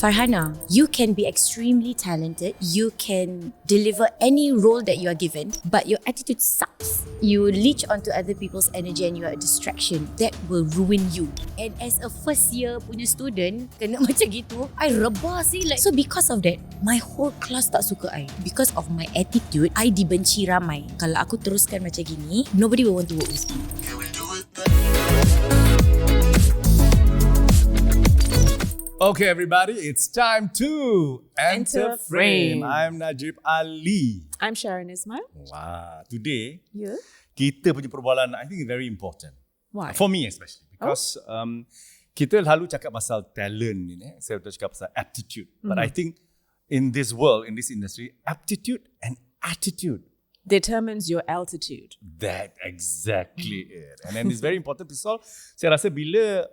Farhana, you can be extremely talented. You can deliver any role that you are given, but your attitude sucks. You leech onto other people's energy and you are a distraction. That will ruin you. And as a first year punya student, kena macam gitu, I rebah sih. So because of that, my whole class tak suka I. Because of my attitude, I dibenci ramai. Kalau aku teruskan macam gini, nobody will want to work with me. Can we do it? Okay, everybody, it's time to enter frame. I'm Najib Ali. I'm Sharon Ismail. Wow, today kita punya perbualan I think very important. Why? For me especially because kita lalu cakap pasal talent ni, saya cakap pasal aptitude. But I think in this world, in this industry, aptitude and attitude determines your altitude. That exactly it. And then it's very important because saya rasa bila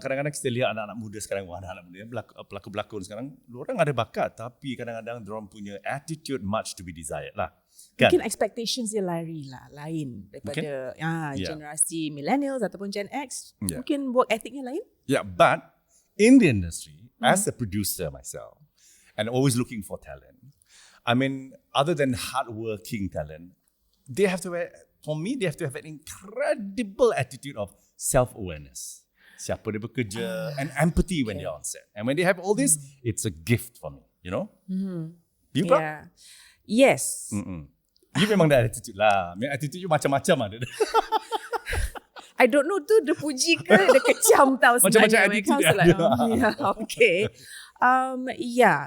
kadang-kadang kita lihat anak-anak muda sekarang, anak-anak muda, pelakon-pelakon sekarang, orang ada bakat tapi kadang-kadang mereka punya attitude much to be desired lah. Kan? Mungkin expectations dia lain daripada generasi millennials ataupun Gen X. Mungkin work ethicnya lain. Yeah, but in the industry, as a producer myself, and always looking for talent, I mean, other than hardworking talent, they have to have an incredible attitude of self-awareness. Siapa dia bekerja, and empathy when they're on set. And when they have all this, it's a gift for me, you know? You bro? Yeah. Yes. You memang ada attitude lah. Attitude you macam-macam ada. I don't know tu dia puji ke dia kecam tau Macam-macam sebenarnya. attitude dia ada. Okay.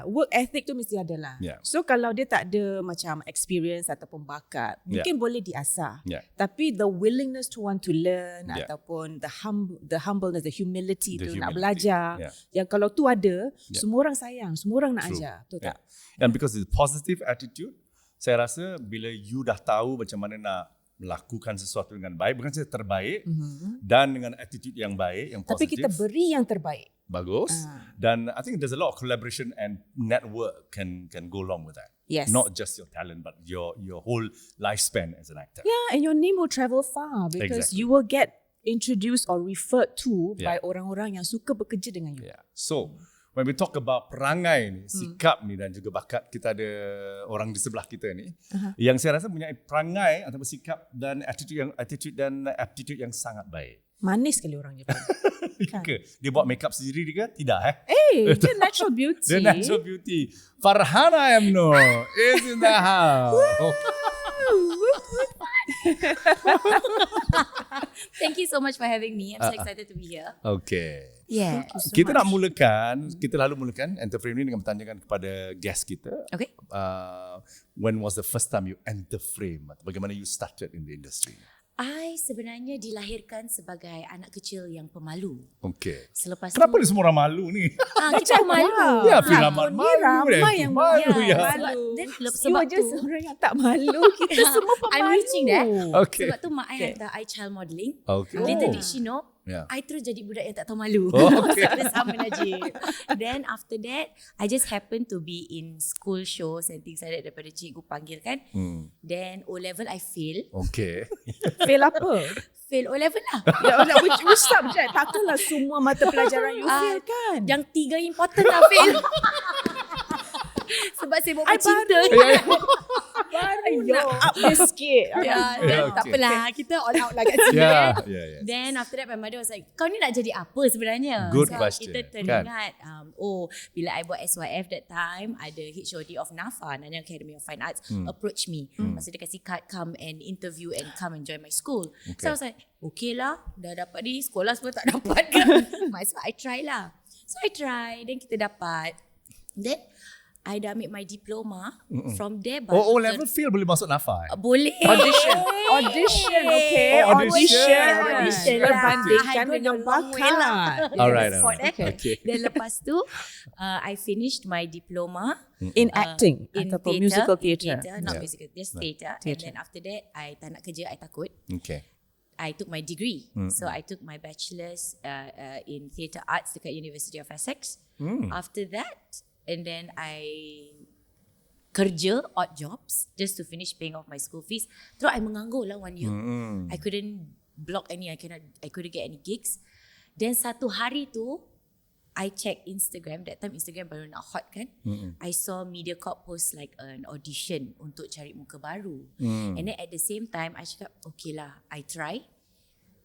Work ethic tu mesti ada lah. So kalau dia tak ada macam experience ataupun bakat, mungkin boleh diasah. Tapi the willingness to want to learn ataupun the humbleness, the humility tu nak belajar, yang kalau tu ada, semua orang sayang, semua orang nak ajar. Betul tak? And because it's positive attitude, saya rasa bila you dah tahu macam mana nak melakukan sesuatu dengan baik, bukan saja terbaik, dan dengan attitude yang baik, yang positif. Tapi kita beri yang terbaik. Bagus. Dan I think there's a lot of collaboration and network can go along with that. Yes. Not just your talent, but your whole lifespan as an actor. Yeah, and your name will travel far because you will get introduced or referred to by orang-orang yang suka bekerja dengan you. Yeah. So, when we talk about perangai ni, sikap ni dan juga bakat, kita ada orang di sebelah kita ni yang saya rasa punya perangai atau sikap dan attitude dan aptitude yang sangat baik. Manis sekali orang Jepun. Kan? Dia buat makeup sendiri ke? Tidak dia natural beauty. Dia natural beauty. Farhana M is in the house. Thank you so much for having me. I'm so excited to be here. Okay. Yeah. Kita nak mulakan, kita lalu mulakan enter frame ni dengan bertanyakan kepada guest kita. Okay. When was the first time you enter frame? Bagaimana you started in the industry? I sebenarnya dilahirkan sebagai anak kecil yang pemalu. Okay. Selepas kenapa tu, ni semua orang malu ni? kita pemalu. Ya, filman malu. Ramai yang malu. Sebab tu orang yang tak malu. Kita semua pemalu. I'm reaching that. Okay. Sebab tu mak I hantar I child modelling. Okay. Little did she know, I terus jadi budak yang tak tahu malu. Sama Najib. Then after that, I just happened to be in school shows and things like that daripada cikgu panggil kan. Then O-level I fail. Okay. Fail apa? Fail O-level lah. Which subject? Takkanlah semua mata pelajaran you fail kan? Yang 3 important lah fail. Sebab saya buat cinta. Baru nak up dia sikit. Tak apalah. Kita all out lah kat sini. Then after that my mother was like, kau ni nak jadi apa sebenarnya? Good question. Kita teringat, bila I buat SYF that time, ada HOD of NAFA, Nanyang Academy of Fine Arts, approach me. Masa dia kasih card, come and interview and come and join my school. So I was like, okay lah, dah dapat ni, sekolah semua tak dapat kan. Might as well I try lah. So I try, then kita dapat. Then I dah ambil my diploma. From there O-level fail boleh masuk NAFA? Boleh. Audition, okay. Audition. Berbandingkan dengan bakat. Alright. Okay. Then lepas tu, I finished my diploma in acting in ataupun theatre, musical theatre. Not musical, just theatre. And then after that, I tak nak kerja, I takut. Okay. I took my degree. So I took my bachelor's in theatre arts dekat University of Essex. After that, and then I kerja odd jobs just to finish paying off my school fees. Terus I menganggur lah 1 year. I couldn't block any, I couldn't get any gigs. Then satu hari tu I check Instagram. That time Instagram baru nak hot kan. I saw MediaCorp post like an audition untuk cari muka baru. And then at the same time, I cakap, okay lah, I try.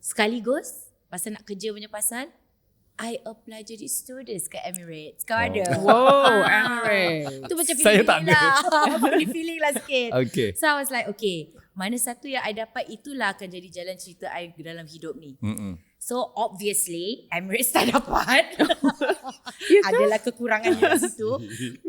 Sekaligus, pasal nak kerja punya pasal, I apply jadi students ke Emirates. Kau ada? Wow, Emirates. Tu macam Saya tak feeling lah. Feeling lah sikit. Okay. So I was like, okay, mana satu yang I dapat, itulah akan jadi jalan cerita I dalam hidup ni. So obviously Emirates tak dapat. Adalah kekurangannya di situ.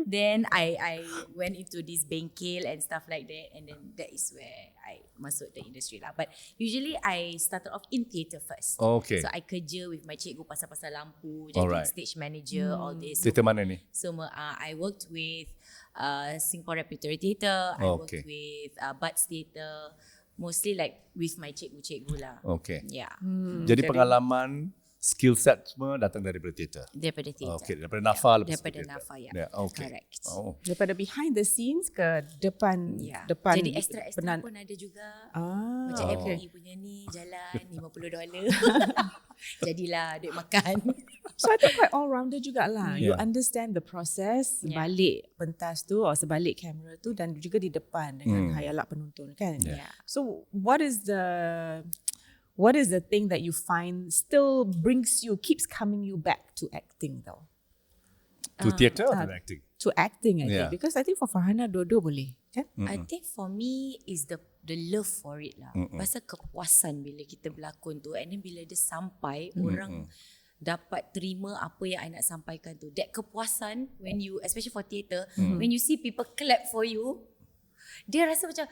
Then I went into this bengkel and stuff like that, and then that is where I masuk the industry lah. But usually I started off in theatre first. Okay. So I kerja with my cikgu pasal-pasal lampu, jadi stage manager, all this. Theatre mana ni? Semua I worked with Singapore Repertory Theatre. I worked with Buds Theatre. Mostly like with my cikgu-cikgu lah. Okay. Yeah. Jadi pengalaman, skill set semua datang daripada theatre. Daripada theatre. Okay, daripada NAFA lepas Daripada theatre. NAFA, ya. Yeah, okay. Correct. Oh. Daripada behind the scenes ke depan Yeah. depan Jadi extra pun ada juga. Macam okay. FOE punya ni jalan $50. Jadilah duit makan. So I think quite all-rounder jugalah. You Yeah. understand the process sebalik pentas tu atau sebalik kamera tu dan juga di depan dengan khayalak penonton kan. Yeah. So what is the thing that you find still keeps coming you back to acting though? To theatre or to acting? To acting I Yeah. think. Because I think for Farhana dua-dua boleh kan? I think for me is the love for it lah. Pasal kepuasan bila kita berlakon tu, and then bila dia sampai, orang dapat terima apa yang I nak sampaikan tu. That kepuasan when you, especially for theatre, when you see people clap for you, dia rasa macam,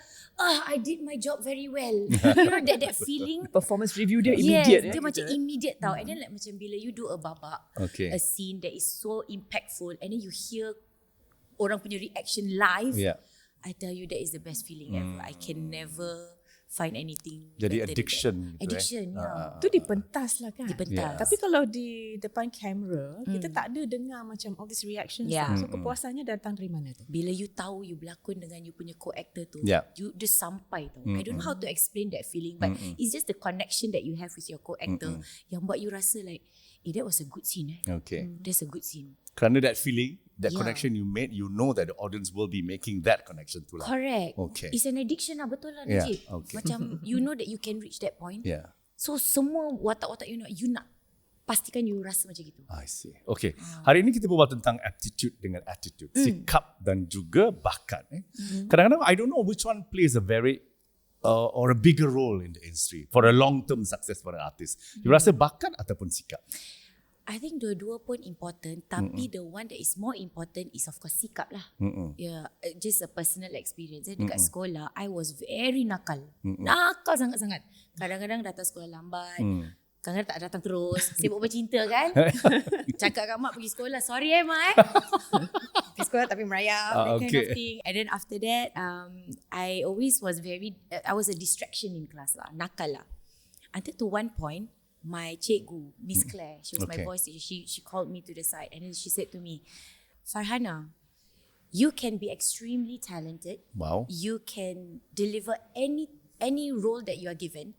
I did my job very well. You know that feeling. Performance review dia Yes, immediate. dia macam immediate tau. And then like macam bila you do a babak, a scene that is so impactful, and then you hear orang punya reaction live, Yeah. I tell you that is the best feeling ever. I can never find anything. Jadi better than addiction that. gitu, Addiction, yeah. Tu di pentas lah kan. Di pentas. Tapi kalau di depan kamera, kita tak ada dengar macam all these reactions. Yeah. So kepuasannya datang dari mana tu? Bila you tahu you berlakon dengan you punya co-actor tu, Yeah. you just sampai tau. I don't know how to explain that feeling, but it's just the connection that you have with your co-actor yang buat you rasa like, that was a good scene. Okay. That's a good scene. Kerana that feeling, that Yeah. connection you made, you know that the audience will be making that connection too lah. Correct. Okay. It's an addiction lah, betul lah Yeah, legit. okay. Macam you know that you can reach that point. Yeah. So semua watak-watak you nak pastikan you rasa macam gitu. I see. Okay. Hari ini kita berbual tentang aptitude dengan attitude. Sikap dan juga bakat. Kadang-kadang I don't know which one plays a very or a bigger role in the industry for a long-term success for an artist. You rasa bakat ataupun sikap? I think dua-dua pun important, tapi the one that is more important is of course sikap lah. Yeah, just a personal experience. Dekat sekolah, I was very nakal. Nakal sangat-sangat. Kadang-kadang datang sekolah lambat. Kadang-kadang tak datang terus. Sibuk bercinta kan. Cakap kat mak pergi sekolah. Sorry mak pergi sekolah tapi merayap. That kind of thing. And then after that, I always was I was a distraction in class lah. Nakal lah. Until to one point, my cikgu, Miss Claire, she was my voice teacher. She called me to the side and then she said to me, Farhana, you can be extremely talented. Wow. You can deliver any role that you are given,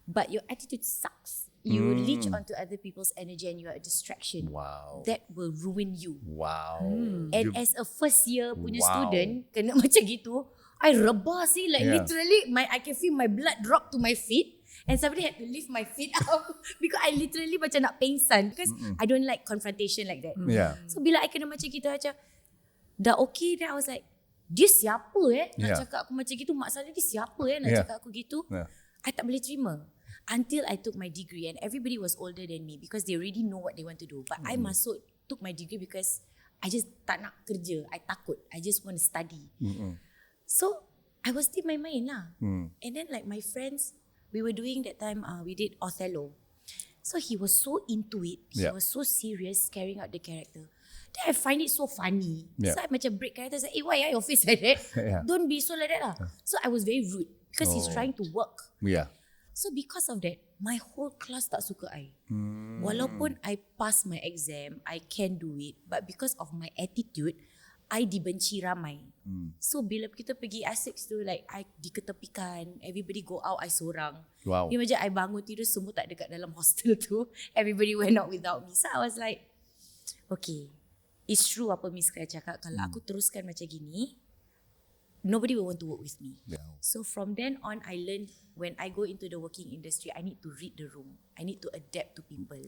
but your attitude sucks. You leech onto other people's energy and you are a distraction. Wow. That will ruin you. Wow. And as a first year punya student, kena macam gitu, I rebah sih. Like literally, I can feel my blood drop to my feet. And somebody had to lift my feet up because I literally macam nak pengsan because I don't like confrontation like that. Yeah. So bila I kena macam gitu macam dah okay, then I was like, dia siapa nak cakap aku macam gitu? Maksudnya dia siapa nak cakap aku gitu? I tak boleh terima. Until I took my degree and everybody was older than me because they already know what they want to do. But I took my degree because I just tak nak kerja. I takut. I just want to study. So I was still main-main lah. And then like my friends, we were doing that time, we did Othello. So he was so into it. He was so serious carrying out the character. Then I find it so funny. So I macam break character. Say, why are your face like that? Don't be so like that lah. So I was very rude because he's trying to work. Yeah. So because of that, my whole class tak suka I. Walaupun I pass my exam, I can do it. But because of my attitude, I dibenci ramai. So bila kita pergi Essex tu, like I diketepikan, everybody go out, I sorang. Wow. Dia macam I bangun tidur semua tak dekat dalam hostel tu. Everybody went out without me. So I was like, okay, it's true apa Miss Claire cakap, kalau aku teruskan macam gini, nobody will want to work with me. Yeah. So from then on, I learned when I go into the working industry, I need to read the room. I need to adapt to people.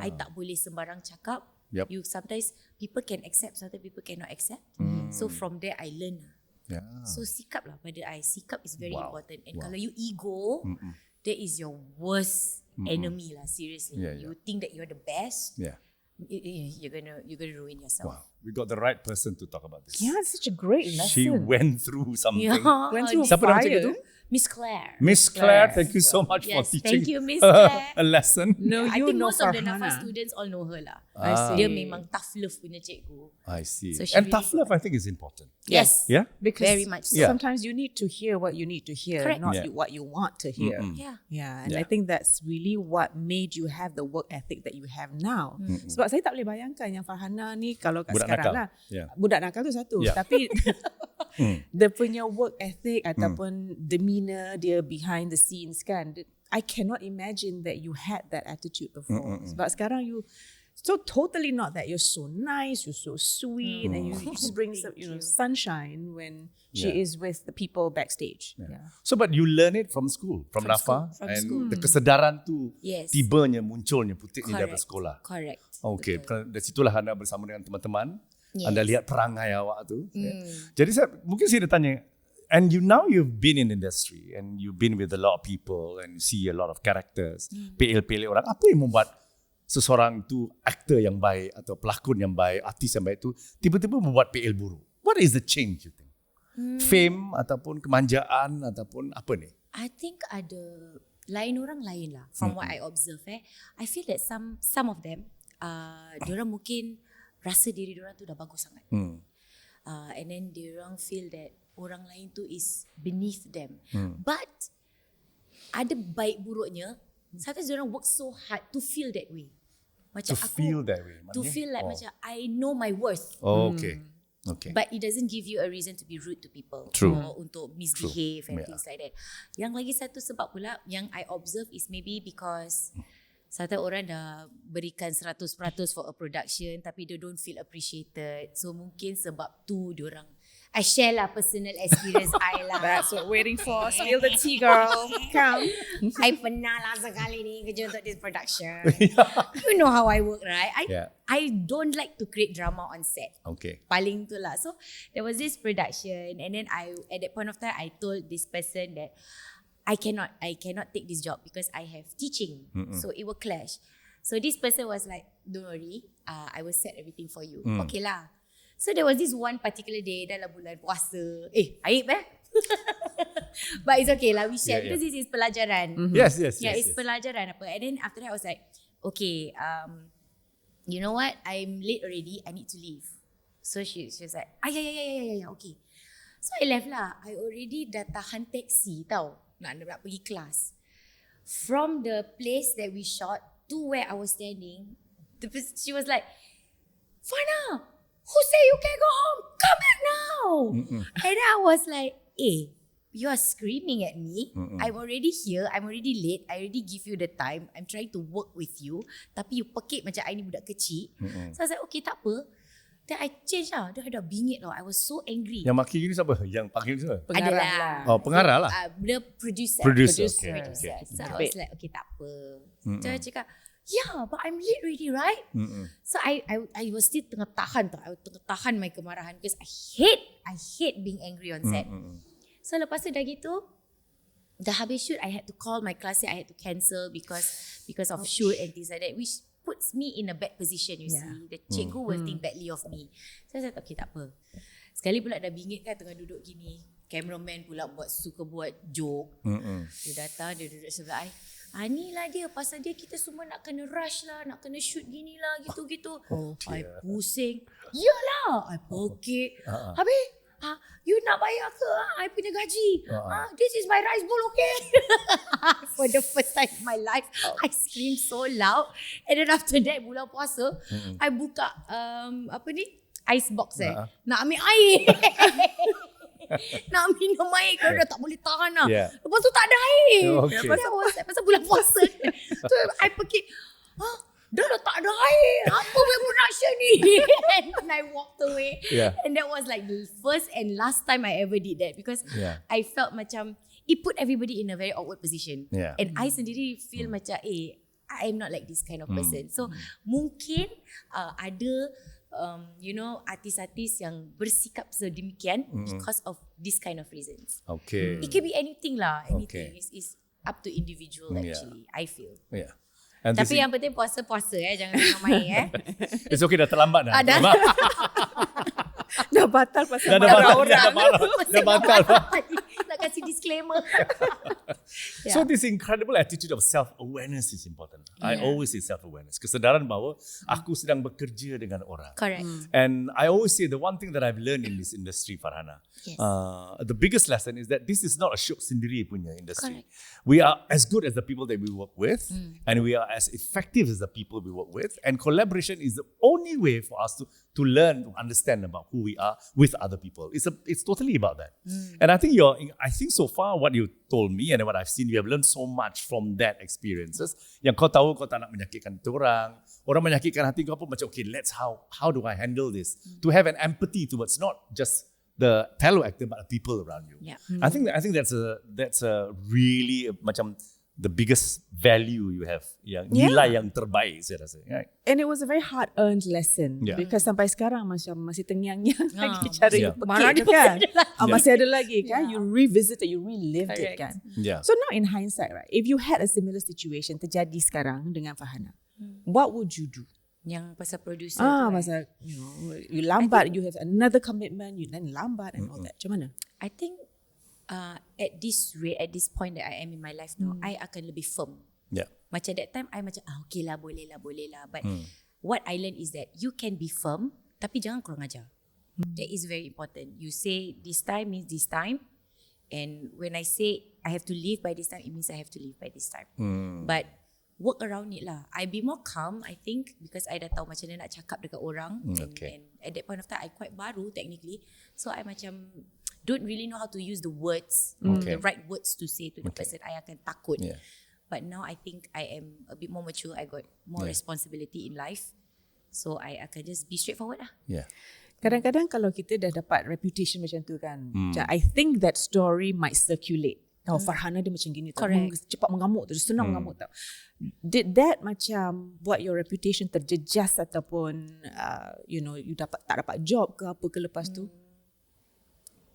I tak boleh sembarang cakap. Yep. You sometimes people can accept, sometimes people cannot accept. So from there, I learn. Yeah. So sikap lah pada I. Sikap is very important. And Wow. kalau you ego, that is your worst enemy lah. Seriously, Yeah, you think that you're the best. Yeah. You're gonna ruin yourself. Wow. We got the right person to talk about this. Yeah, it's such a great lesson. She went through something. Yeah. Went through Siapa nama cikgu fire. tu? Miss Claire. Miss Claire, thank you so much for Yes, teaching thank you, Miss Claire. a lesson. No, I you think know most of the Farhana. Nafa students all know her lah. I see. Dia memang tough love punya cikgu. I see. So she And really- tough love, I think, is important. Yes. Yeah? Because Very much so. Yeah. sometimes you need to hear what you need to hear, Correct. not Yeah. what you want to hear. Yeah. Yeah, and Yeah. I think that's really what made you have the work ethic that you have now. Sebab saya tak boleh bayangkan yang Farhana ni kalau kat Budak sekarang nakal. lah. Yeah. Budak nakal tu satu. Yeah. Tapi dia punya work ethic ataupun demeanor dia behind the scenes kan. I cannot imagine that you had that attitude before. Sebab sekarang you so totally not that. You're so nice, you're so sweet, and you just bring some, sunshine when she Yeah. is with the people backstage. Yeah. So, but you learn it from school, from From Nafa, school, from and school. the kesedaran tu Yes. tibanya, munculnya, putiknya dari Correct. sekolah. Correct. Okay, Betul. dari situlah anda bersama dengan teman-teman, Yes. anda lihat perangai awak tu. Jadi mungkin saya nak tanya, and you've been in industry and you've been with a lot of people and you see a lot of characters, PL orang. Apa yang membuat seseorang tu aktor yang baik atau pelakon yang baik, artis yang baik tu tiba-tiba membuat PL buruk? What is the change you think? Fame ataupun kemanjaan ataupun apa ni? I think ada lain orang lain lah. From what I observe, I feel that some of them, diorang mungkin rasa diri diorang tu dah bagus sangat. And then diorang feel that orang lain tu is beneath them. But ada baik buruknya. Sometimes diorang work so hard to feel that way. Macam To feel that way. To feel like macam I know my worth. Oh, okay. Okay. But it doesn't give you a reason to be rude to people. True. Or untuk misbehave and Yeah. things like that. Yang lagi satu sebab pula yang I observe is maybe because satu orang dah berikan 100% for a production tapi they don't feel appreciated. So mungkin sebab tu diorang, I share lah personal experience I lah. That's what we're waiting for. Spill the tea, girl. Come. I pernah lah sekali ni kerja untuk this production. You know how I work, right? I don't like to create drama on set. Okay. Paling tu lah. So there was this production and then at that point of time I told this person that I cannot take this job because I have teaching. So it will clash. So this person was like, don't worry, I will set everything for you. Okay lah. So there was this one particular day dalam bulan puasa. Aib But it's okay lah, we share because this is pelajaran. Yes. Yeah, it's pelajaran apa. And then after that I was like, okay, you know what? I'm late already. I need to leave. So she was like, yeah, okay. So I left lah. I already dah tahan taxi tau. Nak pergi kelas. From the place that we shot to where I was standing, she was like, Farhana, who say you can go home? Come back now. And I was like, you are screaming at me. I'm already here. I'm already late. I already give you the time. I'm trying to work with you. Tapi you pekik macam I ni budak kecil. So I was like, okay, tak apa. Then I change lah. Dia dah bingit tau. I was so angry. Yang maki ni siapa? Yang panggil ni siapa? Pengarah Adalah. lah. Oh, pengarah lah. The producer. Producer. Producer. Okay. So I was like, okay, tak apa. So I cakap, yeah, but I'm late already, right? So I was still tengah tahan tau. I was tengah tahan my kemarahan because I hate being angry on set. So lepas tu dah gitu, dah habis shoot, I had to call my class, I had to cancel because of shoot and things like that, which puts me in a bad position, you see. The cikgu will think badly of me. So I said, okay, tak apa. Sekali pula dah bingit kan tengah duduk gini. Cameraman pula suka buat joke. Dia datang, dia duduk sebelah I. Ni lah dia, pasal dia kita semua nak kena rush lah, nak kena shoot gini lah, gitu-gitu. I pusing. Yalah, I pekik. Habis, you nak bayar ke? I punya gaji. This is my rice bowl, okay? For the first time in my life, I scream so loud. And then after that, bulan puasa, I buka ice box nak ambil air. Nak minum air kalau dah tak boleh tahan lah. Lepas tu tak ada air. Okay. Pasal bulan puasa. So I pergi, dah tak ada air. Apa punya production ni? And I walked away. And that was like the first and last time I ever did that because I felt macam it put everybody in a very awkward position. And I sendiri feel macam I'm not like this kind of person. So mungkin ada artis-artis yang bersikap sedemikian because of this kind of reasons. Okay. It can be anything lah. Anything. It's up to individual actually. I feel. Yeah. Tapi yang penting puasa-puasa jangan main It's okay, dah terlambat dah. Dah batal pasal marah orang. Dah batal. Nak kasih disclaimer. So this incredible attitude of self-awareness is important. I always say self-awareness. Kesedaran bahawa aku sedang bekerja dengan orang. Correct. And I always say the one thing that I've learned in this industry, Farhana, the biggest lesson is that this is not a syuk sendiri punya industry. Correct. We are as good as the people that we work with, and we are as effective as the people we work with. And collaboration is the only way for us to learn, to understand about who we are with other people. It's totally about that. And I think so far what you told me and what I've seen, you have learned so much from that experiences. Yang kau tahu kau tak nak menyakitkan orang menyakitkan hati kau pun macam okay, how do I handle this? To have an empathy towards not just the fellow actor but the people around you. I think that's a really macam the biggest value you have, yang nilai yang terbaik saya rasa, right? And it was a very hard-earned lesson because sampai sekarang macam masih terngiang-ngiang lagi cara you pekik kan. Masih ada lagi kan, you revisit it, you relived it kan. So now in hindsight, right, if you had a similar situation terjadi sekarang dengan Farhana, what would you do? Yang pasal producer pasal you lambat, you have another commitment, you then lambat and all that. Macam mana? I think at this rate, at this point that I am in my life now, I akan lebih firm. Macam that time, I macam okay lah, boleh lah. But what I learned is that you can be firm, tapi jangan kurang ajar. That is very important. You say this time means this time, and when I say I have to leave by this time, it means I have to leave by this time. But work around it lah. I be more calm, I think, because I dah tahu macam mana nak cakap dekat orang. And at that point of time, I quite baru technically, so I macam don't really know how to use the words, the right words to say to the person. I akan takut. But now I think I am a bit more mature. I got more responsibility in life. So I akan just be straightforward lah. Kadang-kadang kalau kita dah dapat reputation macam tu kan, I think that story might circulate. Farhana dia macam gini tau. Cepat mengamuk tu, senang mengamuk tau. Did that macam buat your reputation terjejas ataupun you tak dapat job ke apa ke lepas tu?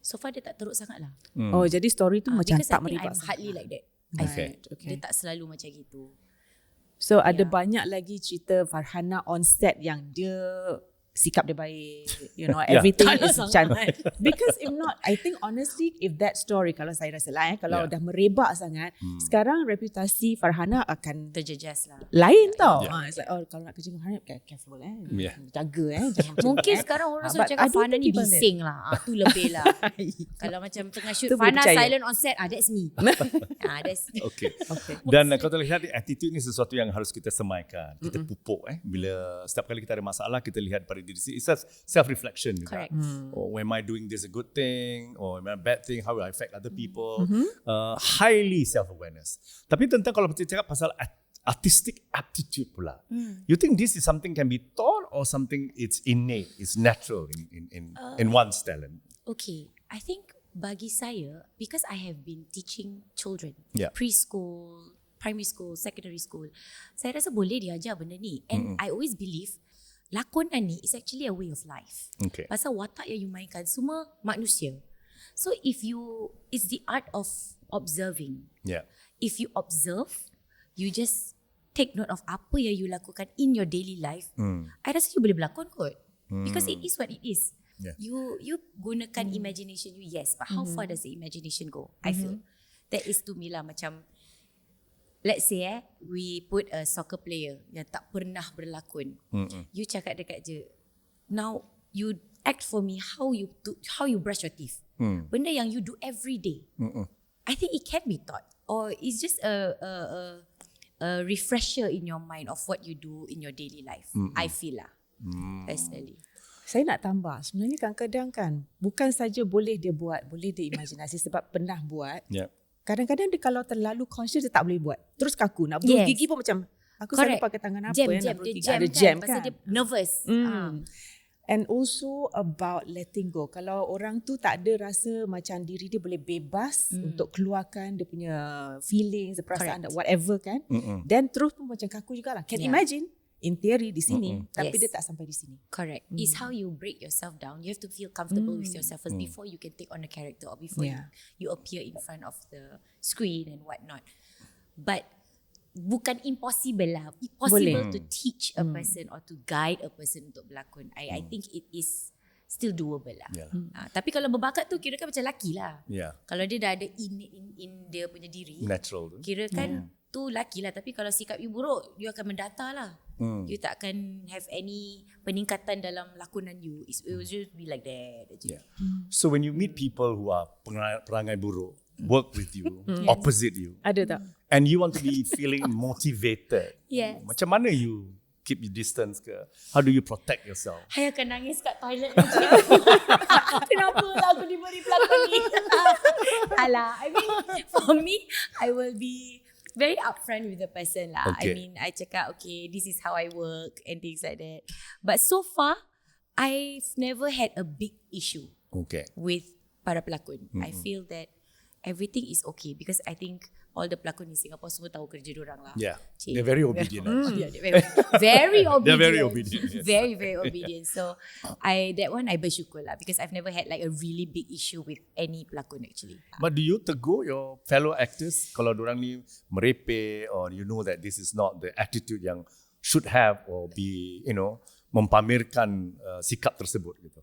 So far dia tak teruk sangat lah. Jadi story tu macam tak meribak. Because I think I'm hardly like that. Dia tak selalu macam gitu. So ada banyak lagi cerita Farhana on set yang dia sikap dia baik, everything is cantik. Because if not, I think honestly, if that story, kalau saya rasa lah, kalau dah merebak sangat, sekarang reputasi Farhana akan terjejas lah. Lain tau. It's like, kalau nak kerja dengan Farhana, careful jaga jangan mungkin sekarang orang suruh cakap Farhana ni bising lah. Tu lebih lah. Kalau macam tengah shoot Farhana silent on set, that's me. That's okay. Dan kau lihat attitude ni sesuatu yang harus kita semaikan, kita pupuk. Bila setiap kali kita ada masalah, kita lihat pada diri sendiri. It's self-reflection juga. Or am I doing this a good thing? Or am I a bad thing? How will I affect other people? Highly self-awareness. Tapi tentang kalau kita cakap pasal artistic aptitude pula, you think this is something can be taught or something it's innate, it's natural in one's talent? Okay, I think bagi saya, because I have been teaching children, preschool, primary school, secondary school, saya rasa boleh diajar benda ni. And I always believe lakonan ni is actually a way of life. Pasal watak yang you mainkan semua manusia. So it's the art of observing. If you observe, you just take note of apa yang you lakukan in your daily life. I rasa you boleh berlakon kot. Because it is what it is. You gunakan imagination you, yes, but how far does the imagination go? I feel that is to me lah macam, let's say we put a soccer player yang tak pernah berlakon. You cakap dekat je, now you act for me how you brush your teeth. Benda yang you do every day. I think it can be taught, or it's just a refresher in your mind of what you do in your daily life. I feel lah, personally. Saya nak tambah, sebenarnya kadang-kadang kan, bukan saja boleh dia buat, boleh dia imajinasi sebab pernah buat. Kadang-kadang dia kalau terlalu conscious, dia tak boleh buat. Terus kaku, nak berus gigi pun macam, Aku selalu pakai tangan apa jam, yang nak dia ada jam jam pasal kan. dia nervous. And also about letting go. Kalau orang tu tak ada rasa macam diri dia boleh bebas untuk keluarkan dia punya feelings, perasaan, whatever kan. Then terus pun macam kaku jugalah. Can imagine in theory di sini, tapi dia tak sampai di sini. Correct. It's how you break yourself down. You have to feel comfortable with yourself first before you can take on a character or before you appear in front of the screen and whatnot. But bukan impossible lah. Possible to teach a person or to guide a person untuk berlakon. I think it is still doable lah. Tapi kalau berbakat tu kira kan macam lelaki lah. Kalau dia dah ada in dia punya diri, natural tu, kira kan tu lelaki lah. Tapi kalau sikap you buruk, you akan mendata lah. You tak akan have any peningkatan dalam lakonan you. It will just be like that. So when you meet people who are perangai buruk, work with you, opposite you, Ada tak? and you want to be feeling motivated, macam mana you keep your distance ke? How do you protect yourself? I akan nangis kat toilet macam kenapa lah aku diberi pelakon ni. Alah, I mean for me, I will be very upfront with the person lah. I mean, I cakap, okay, this is how I work and things like that. But so far, I've never had a big issue with para pelakon. I feel that everything is okay because I think all the pelakon in Singapore semua tahu kerja diorang lah. They're very obedient. Very obedient. They're very obedient. Yes. Very, very obedient. So that one I bersyukur lah because I've never had like a really big issue with any pelakon actually. But do you tegur your fellow actors kalau diorang ni merepek, or you know that this is not the attitude yang should have or be, mempamerkan sikap tersebut gitu?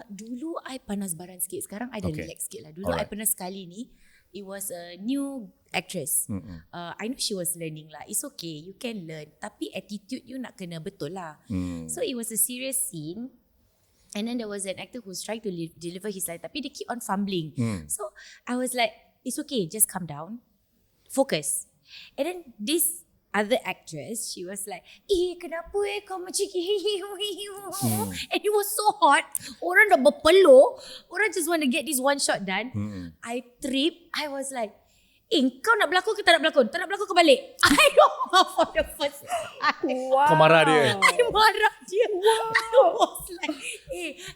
Dulu I panas baran sikit. Sekarang I dah relax sikit lah. Dulu I pernah sekali ni, it was a new actress. I know she was learning lah. It's okay, you can learn. Tapi attitude you nak kena betul lah. So it was a serious scene. And then there was an actor who's trying to deliver his line. Tapi they keep on fumbling. So I was like, it's okay, just calm down. Focus. And then this other actress, she was like, kenapa kau macam and it was so hot. Orang dah berpeluh. Orang just want to get this one shot done. I trip. I was like, kau nak berlakon ke tak nak berlakon? Tak nak berlakon ke balik? I don't know for the first time. Kau marah dia? I marah dia. I was like,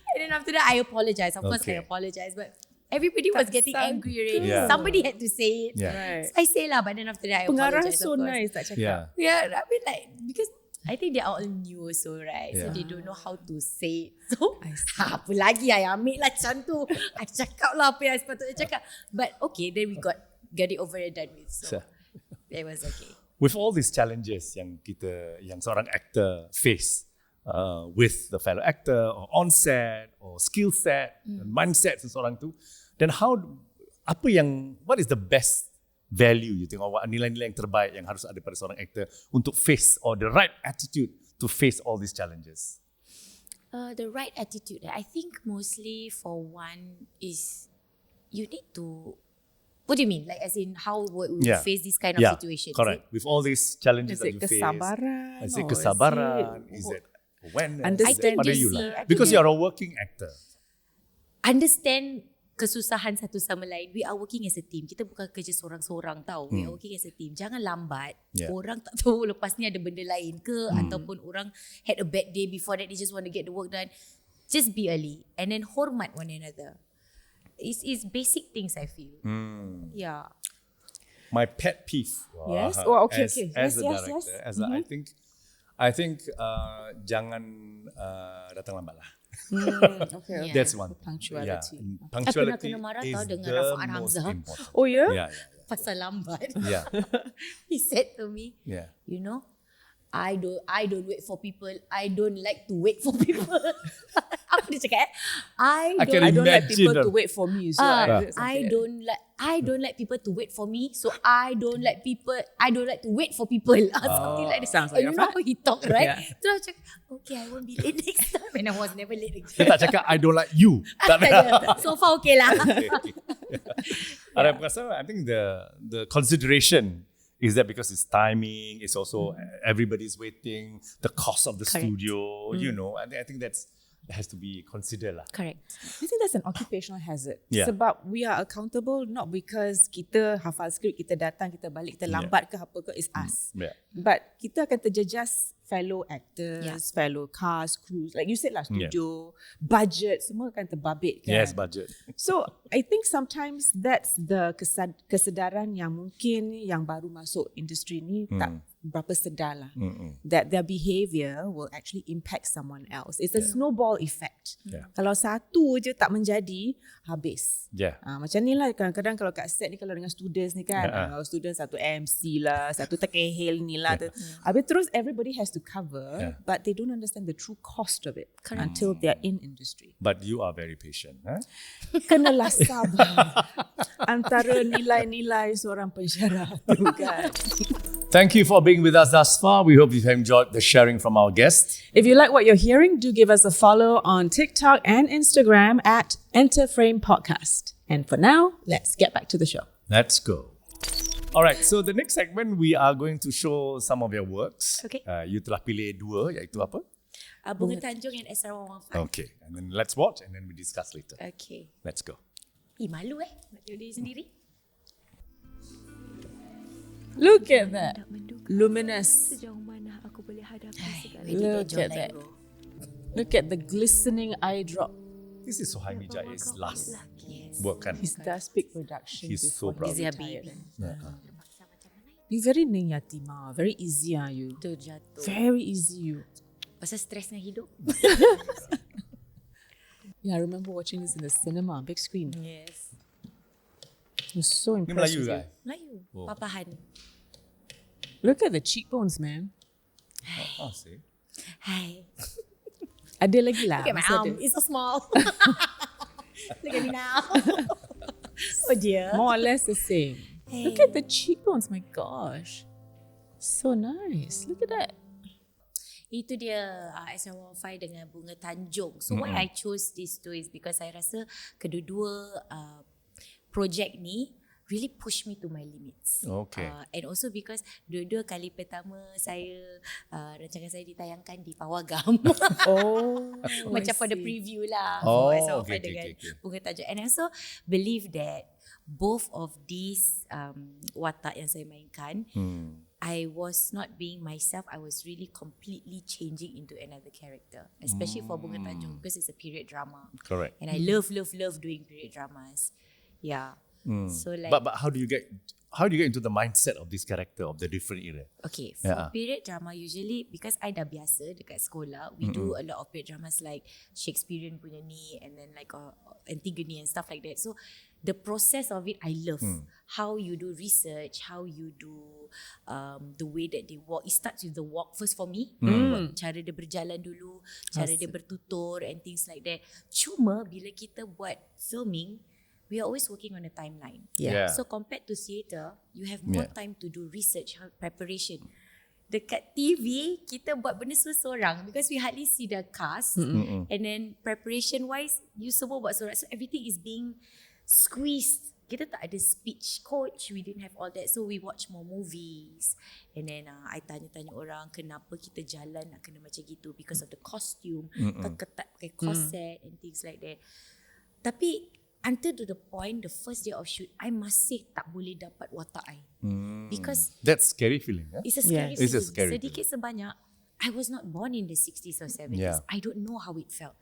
and then after that I apologize. Of course I apologize, but everybody was getting angry already. Somebody had to say it. Right. So I say lah, but then after that I Pengarah apologize. so nice tak cakap. I mean like, because I think they are all new also, right? So they don't know how to say it. So apa lagi I ambil lah macam tu. I cakap lah apa yang sepatutnya cakap. But okay, then we got it over and done with. So it was okay. With all these challenges yang seorang actor face, with the fellow actor or on set or skill set, mindset seseorang tu, then what is the best value you think, or nilai-nilai yang terbaik yang harus ada pada seorang actor untuk face, or the right attitude to face all these challenges? The right attitude, I think mostly for one is you need to. What do you mean? Like as in how would we face this kind of situation? Correct. With all these challenges that you face. Kesabaran? Is it kesabaran? Is it awareness? Understand you lah. Because you're a working actor. Understand kesusahan satu sama lain. We are working as a team. Kita bukan kerja seorang-seorang tau. We are working as a team. Jangan lambat. Orang tak tahu lepas ni ada benda lain ke, ataupun orang had a bad day before that, they just want to get the work done. Just be early and then hormat one another. It's basic things I feel. Yeah. My pet peeve. Yes. Oh, okay. As a director, I think jangan datang lambat lah. Okay. That's one. Punctuality. Punctuality kena marah is tau dengan the Rafa'an most Hamzah. important. Oh ya? Yeah. Pasal lambat. Yeah. He said to me, you know, I don't wait for people. I don't like to wait for people. Apa dia cakap? I don't like people to wait for me. So I don't like people to wait for me. So I don't like to wait for people. Something like that. Sounds like you know how he talk, right? So I cakap, okay, I won't be late next time. And I was never late next Dia time. tak cakap I don't like you. So far okay lah. I think the consideration is that because it's timing, it's also everybody's waiting, the cost of the studio, and I think that's has to be considered lah. Correct. I think that's an occupational hazard. Yeah. Sebab we are accountable not because kita hafal skrip, kita datang, kita balik, kita lambat ke apa ke, it's us. Yeah. But kita akan terjejas fellow actors, fellow cast, crews. Like you said lah, studio, budget, semua akan terbabit kan. Yes, budget. So I think sometimes that's the kesedaran yang mungkin yang baru masuk industri ni tak berapa sedar lah. That their behaviour will actually impact someone else. It's a snowball effect. Yeah. Kalau satu je tak menjadi, habis. Yeah. Macam ni lah kadang-kadang kalau kat set ni, kalau dengan students ni kan, kalau students satu MC lah, satu terkehel ni lah. Habis terus everybody has to cover, but they don't understand the true cost of it until they're in industry. But you are very patient. Huh? Kenalah sabar antara nilai-nilai seorang pensyarah tu kan. Thank you for being with us thus far. We hope you've enjoyed the sharing from our guests. If you like what you're hearing, do give us a follow on TikTok and Instagram at Enterframe Podcast. And for now, let's get back to the show. Let's go. All right, so the next segment, we are going to show some of your works. Okay. You telah pilih dua, iaitu apa? Bunga Tanjong and SR115. Okay, and then let's watch and then we discuss later. Okay. Let's go. Malu nak tengok diri sendiri. Look at that. Luminous. Sejauh mana aku boleh hadapi segala. Look at that. Look at the glistening eye drop. This is Sohaimi Jai's last work, kan? His Dust Peak production. He's so proud. He's a baby. You very Yatima. Very easy are you. Terjatuh. Very easy you. Pasal stres dengan hidup. Yeah, I remember watching this in the cinema, big screen. Yes. It was so Ni impressive. Melayu, kan? Melayu. Oh. Papahan. Look at the cheekbones, man. Oh, see. Hai. Ada lagi lah. Look at my masih arm. ada. It's so small. Look at me now. Oh dear. More or less the same. Hey. Look at the cheekbones, my gosh. So nice. Look at that. Itu dia SR115 dengan Bunga Tanjong. So why I chose these two is because I rasa kedua-dua project ni really push me to my limits. Okay. And also because dua-dua kali pertama saya rancangan saya ditayangkan di Pawagam. Macam for the preview lah. Oh, SR115 okay, dengan okay. Bunga Tanjong. And I also believe that both of these watak yang saya mainkan, I was not being myself. I was really completely changing into another character, especially for Bunga Tanjong because it's a period drama. Correct. And I love doing period dramas. Yeah. So like, But how do you get into the mindset of this character of the different era? okay, for period drama usually because I dah biasa dekat sekolah, we do a lot of period dramas like Shakespearean punya ni and then like Antigone and stuff like that. So the process of it I love. How you do research, how you do the way that they walk. It starts with the walk first for me. Cara dia berjalan dulu, cara dia bertutur and things like that. Cuma bila kita buat filming, we are always working on a timeline. Yeah. So compared to theatre, you have more time to do research, preparation. Dekat TV, kita buat benda seorang because we hardly see the cast. And then preparation wise, you semua buat seorang. So everything is being squeezed. Kita tak ada speech coach, we didn't have all that. So we watch more movies. And then I tanya-tanya orang kenapa kita jalan nak kena macam gitu because of the costume, ketat pakai corset and things like that. Tapi until to the point, the first day of shoot, I masih tak boleh dapat watak I. Because that's scary feeling. Eh? it's a scary It's a feeling. scary Sedikit sebanyak, I was not born in the 60s or 70s. Yeah. I don't know how it felt.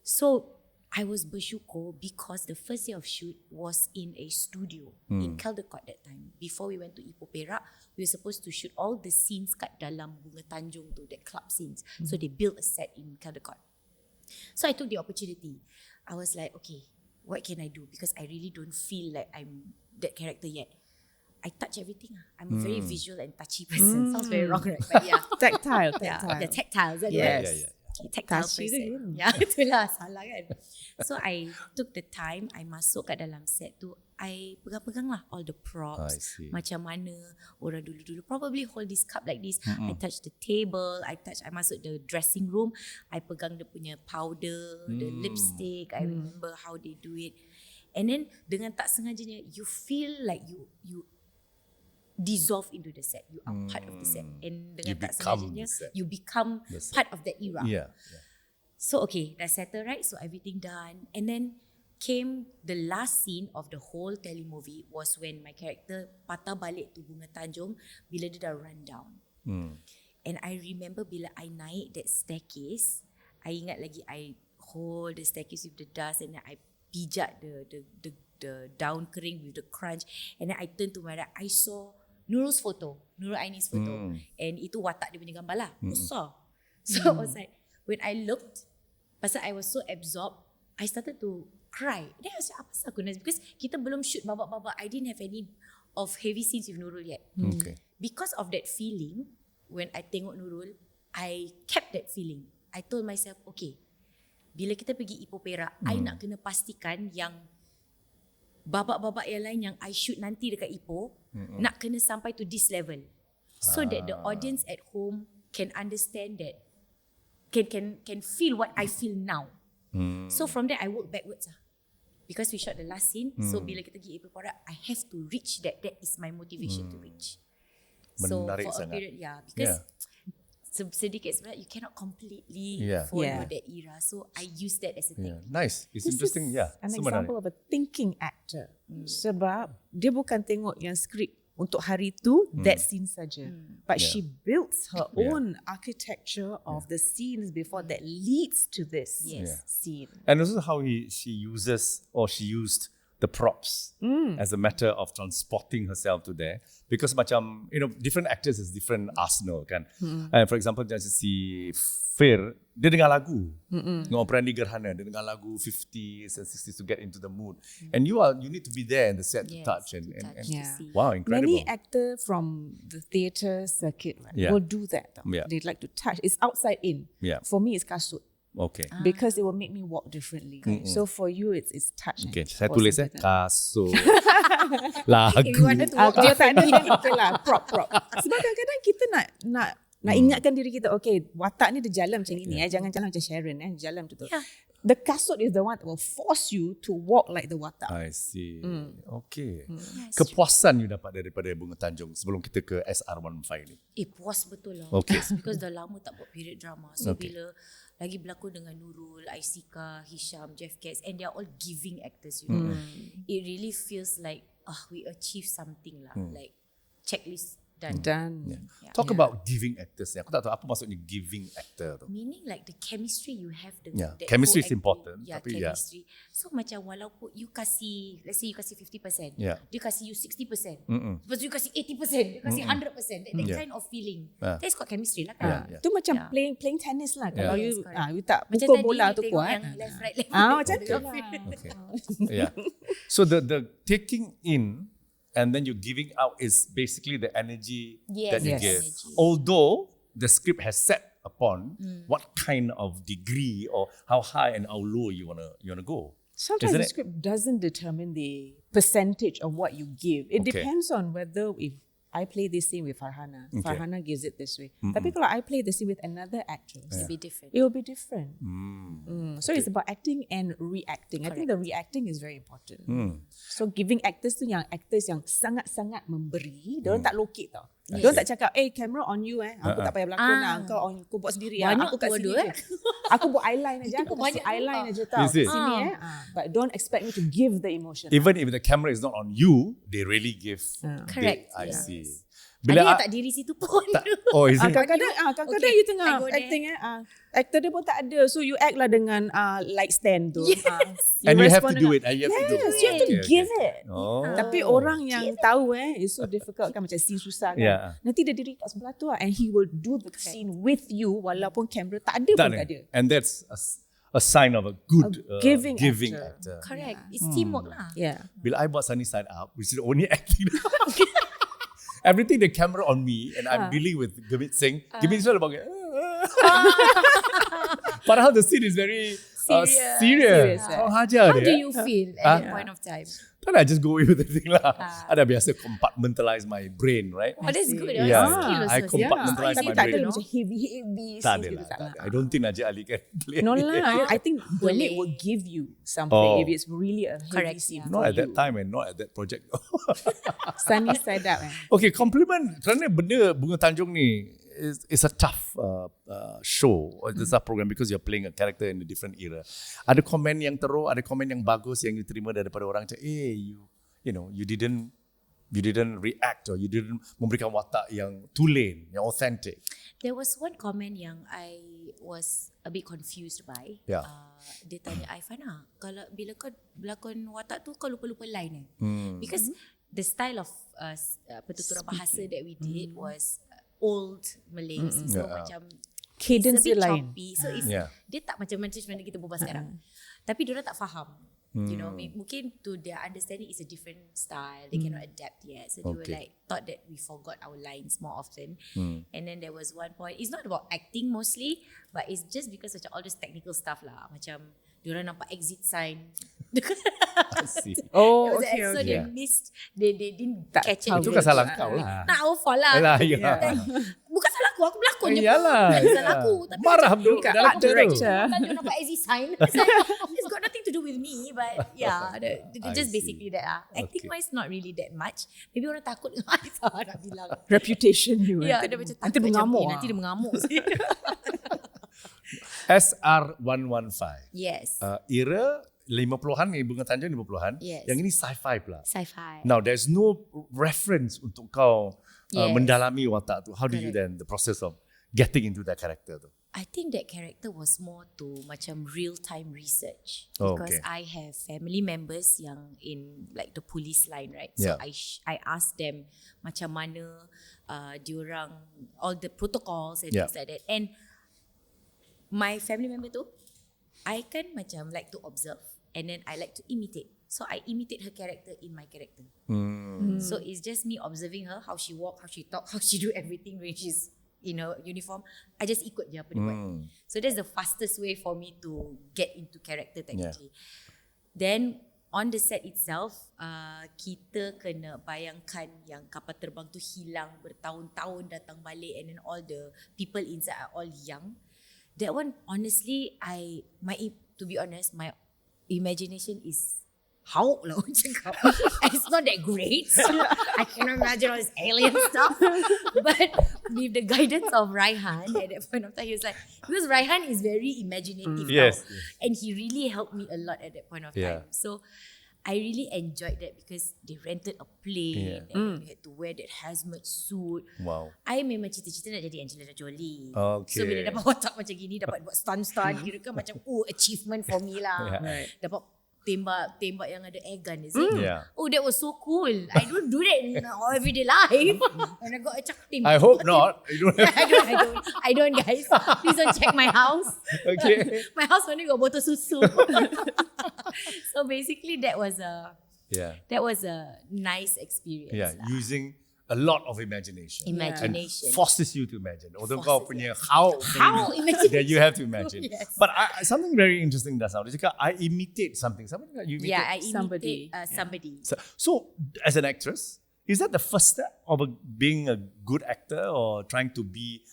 So I was bersyukur because the first day of shoot was in a studio in Caldecott that time. Before we went to Ipoh Perak, we were supposed to shoot all the scenes kat dalam Bunga Tanjong tu, that club scenes. So they built a set in Caldecott. So I took the opportunity. I was like, okay, what can I do? Because I really don't feel like I'm that character yet. I touch everything. I'm a very visual and touchy person. Sounds very wrong, right? But yeah. Tactile. The tactile. Is that Yes. right? Yeah. Tactile Touchy person. Ya, itulah salah kan. So I took the time, I masuk kat dalam set tu, I pegang-pegang lah all the I props. see. Macam mana orang dulu-dulu probably hold this cup like this. I touch the table, I masuk the dressing room, I pegang dia punya powder, the lipstick, I remember how they do it. And then dengan tak sengajanya, you feel like you dissolve into the set. You are part of the set. And dengan You tak become sengajanya, the set. you become The set. part of that era. Yeah. So So okay, dah settle right, so everything done. And then came the last scene of the whole telemovie was when my character patah balik to Bunga Tanjong bila dia dah run down. And I remember bila I naik that staircase, I ingat lagi I hold the staircase with the dust and then I pijak the down kering with the crunch, and then I turn to my right, I saw Nurul's photo, Nurul Aini's photo, and itu watak dia punya gambar lah, besar. So I was like, when I looked, pasal I was so absorbed, I started to cry. Then I was like, apa sah aku nangis? Because kita belum shoot babak-babak, I didn't have any of heavy scenes with Nurul yet. Okay. Because of that feeling, when I tengok Nurul, I kept that feeling. I told myself, okay, bila kita pergi Ipoh Perak, I nak kena pastikan yang babak-babak yang lain yang I shoot nanti dekat Ipoh, nak kena sampai to this level. So that the audience at home can understand that, can feel what I feel now. So from there, I work backwards lah. Because we shot the last scene, so bila kita pergi Ipoh Perak, I have to reach that. That is my motivation to reach. So Menarik for a sangat. period, because sedikit sebenarnya you cannot completely follow that era. So I use that as a thing. Nice. It's This interesting. is an So example menarik. of a thinking actor. Sebab dia bukan tengok yang skrip untuk hari tu, that scene saja. But she builds her own architecture of the scenes before that leads to this scene. And also how she uses or she used the props as a matter of transporting herself to there. Because macam, different actors is different arsenal kan. For example, macam si Fir, dia dengar lagu. Dengan Operandi Gerhana, dia dengar lagu 50s and 60s to get into the mood. And you need to be there in the set to touch. And see. wow, incredible. Many actors from the theatre circuit Yeah. will do that. Yeah. They like to touch. It's outside in. Yeah. For me, it's kasut. Okay. Because it will make me walk differently. So for you, it's touch. Okay, saya Or tulis something like that. kasut, lagu. If you wanted to walk Kalau tak ada, okay lah, prop. Sebab kadang-kadang kita nak ingatkan diri kita, okay, watak ni dia jalan macam ini, jangan jalan macam Sharon, jalan macam tu. The kasut is the one that will force you to walk like the watak. I see. Okay. Kepuasan you dapat daripada Bunga Tanjong sebelum kita ke SR15 ni. Puas betul lah. Okay. Because dah lama tak buat period drama. So bila lagi berlakon dengan Nurul, Aisika, Hisham, Jeff Katz, and they are all giving actors, it really feels like we achieved something lah. Like checklist done. Talk about giving actors. Aku tak tahu apa maksudnya giving actor tu. Meaning like the chemistry you have dengan that Chemistry is co-actor. important, Yeah, tapi chemistry. So macam walaupun you kasih, let's say you kasih 50%, dia kasih you 60%, lepas tu you kasih 80%, dia kasih 100%, that kind of feeling. That's called chemistry lah kan. Tu macam playing tennis lah. Kalau you correct. you tak Macam pukul tadi bola you tu tengok kuat. yang left right Macam tu lah. Okay. So the taking in and then you're giving out is basically the energy that you give. Energy. Although the script has set upon what kind of degree or how high and how low you wanna go. Sometimes Isn't the it? script doesn't determine the percentage of what you give. It Okay. depends on whether if I play this scene with Farhana, Okay. Farhana gives it this way. Tapi kalau I play the scene with another actress, It'll be different. it will be different. So it's about acting and reacting. I think the reacting is very important. So giving actors tu yang actors yang sangat-sangat memberi, dia orang tak lokek tau. Dia orang tak cakap, camera on you aku tak payah berlakon lah. Kau buat sendiri lah. Banyak Aku kat tu sini ada, je. Aku buat eyeline aja. Aku banyak kasih eyeline tu. aja tau. Is it? Sini But don't expect me to give the emotion. Even if the camera is not on you, they really give. Correct, I yes. see. Ada yang tak diri situ pun. Oh, is it? Kadang-kadang Okay, you tengah I go there. acting actor dia pun tak ada, so you act lah dengan light stand tu. And you have to respond do dengan- it. You have to do Yes, it. you have to Okay, give okay. it. Oh. Tapi orang yang tahu it's so difficult kan, macam scene susah kan. Yeah. Nanti dia diri kat sebelah tu and he will do the scene with you walaupun kamera tak ada pun tak ada. And that's a sign of a good giving actor. Correct. It's teamwork lah. Yeah. Bila I buat Sunny Side Up, which is the only acting. Everything the camera on me and I'm dealing with Gurmeet Singh. Gurmeet Singh about padahal the scene is very serious. Orang hajar How dia. do you feel at that point of time? Then I just go away with the thing lah. Ada biasa compartmentalize my brain, right? Oh, that's good. Yeah, That's a skill I also. compartmentalize Tapi my tak ada brain. macam heavy Tak scenes ada gitu lah. tak tak lah. ada. I don't think Najib Ali can play. No lah. I think Boleh Boleh. will give you something Oh. if it's really a heavy Correct, scene. yeah. for Not at you. that time and not at that project. Sunny side up. Okay, compliment. Kerana benda Bunga Tanjong ni, it's a tough show or it's a program because you're playing a character in a different era. Ada komen yang teruk, ada komen yang bagus yang you terima daripada orang macam, you didn't react or you didn't memberikan watak yang tulen, yang authentic. There was one comment yang I was a bit confused by. Yeah. Dia tanya, Farhana, kalau bila kau berlakon watak tu kau lupa-lupa line because the style of pertuturan bahasa that we did was old Malay. So macam cadence it's a bit lain. choppy. So it's, dia tak macam mana kita berbual sekarang. Tapi diorang tak faham. You know, mungkin to their understanding is a different style. They cannot adapt yet. So they were like, thought that we forgot our lines more often. And then there was one point, it's not about acting mostly, but it's just because macam all this technical stuff lah. Macam diorang nampak exit sign. I see. Oh, So they missed, they didn't catch it. Itu kan salah kau lah. Nah, our fault lah. Bukan salah aku berlakon je. Iyalah. Salah aku. Tapi marah dulu Kat dalam art director. kan dia nampak exit sign. It's got nothing to do with me, but yeah, just basically that. Acting wise not really that much. Maybe orang takut dengan I nak bilang. Reputation you. Ya, dia macam takut nanti mengamuk. nanti dia mengamuk. SR115. Yes. Era 50-an ni, Bunga Tanjong 50-an. Yes. Yang ini sci-fi pula. Sci-fi. Now there's no reference untuk kau Yes. mendalami watak tu. How do you then the process of getting into that character tu? I think that character was more to macam real-time research Oh, because okay. I have family members yang in like the police line, right? So Yeah. I asked them macam mana diorang all the protocols and Yeah. things like that. And my family member tu, I kan macam like to observe and then I like to imitate. So I imitate her character in my character. So it's just me observing her, how she walk, how she talk, how she do everything when she's in her uniform. I just ikut je apa dia buat. So that's the fastest way for me to get into character technically. Then on the set itself, kita kena bayangkan yang kapal terbang tu hilang bertahun-tahun datang balik and then all the people inside are all young. That one honestly, to be honest, my imagination is how lah orang cakap. It's not that great. I cannot imagine all this alien stuff. But with the guidance of Raihan at that point of time, he was like, because Raihan is very imaginative now. Yes. And he really helped me a lot at that point of time. So I really enjoyed that because they rented a plane and we had to wear that hazmat suit. Wow. I memang cita-cita nak jadi Angelina Jolie. Okay. So bila dapat watak macam gini, dapat buat stunt-stunt, kira kan macam achievement for me lah. Dapat tembak yang ada air gun, is it? Yeah. Oh, that was so cool. I don't do that in our everyday life. When I got a tembak. I hope not. You don't have I don't guys. Please don't check my house. Okay. My house only got botol susu. So basically that was a nice experience. Yeah, lah. using a lot of imagination. Imagination. And forces you to imagine. Although kau Forces, punya how imagination. that you have to imagine. Yes. But something very interesting does sound. I imitate something. Somebody you imitate. Yeah, I somebody. imitate somebody. So as an actress, is that the first step of being a good actor or trying to be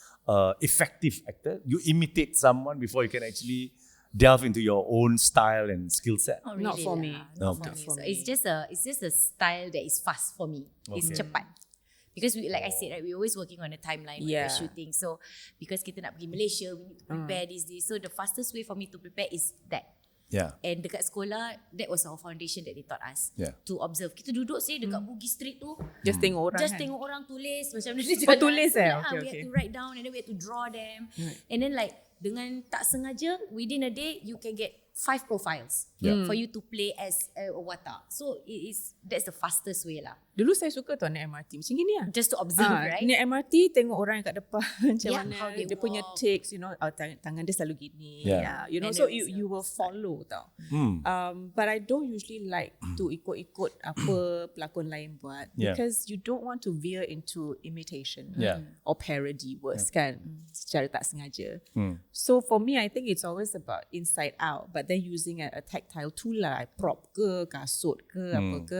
effective actor? You imitate someone before you can actually delve into your own style and skill set. Not Not for me. Not Okay. for me. So it's just a style that is fast for me. It's Okay. cepat. Because we, like I said, right, we're always working on a timeline when we're shooting. So because kita nak pergi Malaysia, we need to prepare this. So the fastest way for me to prepare is that. Yeah. And dekat sekolah, that was our foundation that they taught us. Yeah. To observe. Kita duduk dekat Bugis Street tu. Just tengok orang Just kan? tengok orang tulis macam mana dia jalan. tulis So, Okay, we okay. had to write down and then we had to draw them. And then like dengan tak sengaja, within a day, you can get 5 profiles for you to play as a watak. So that's the fastest way lah. Dulu saya suka tau naik MRT. Macam gini lah. Just to observe, right? Naik MRT tengok orang yang kat depan macam Yeah, mana how they dia punya walk. takes, tangan dia selalu gini. Yeah. You know, And so then you will follow tau. Hmm. But I don't usually like to ikut-ikut apa pelakon lain buat because you don't want to veer into imitation or parody worse kan secara tak sengaja. So for me, I think it's always about inside out, but then using a tactile tool lah, prop ke, kasut ke, apa ke.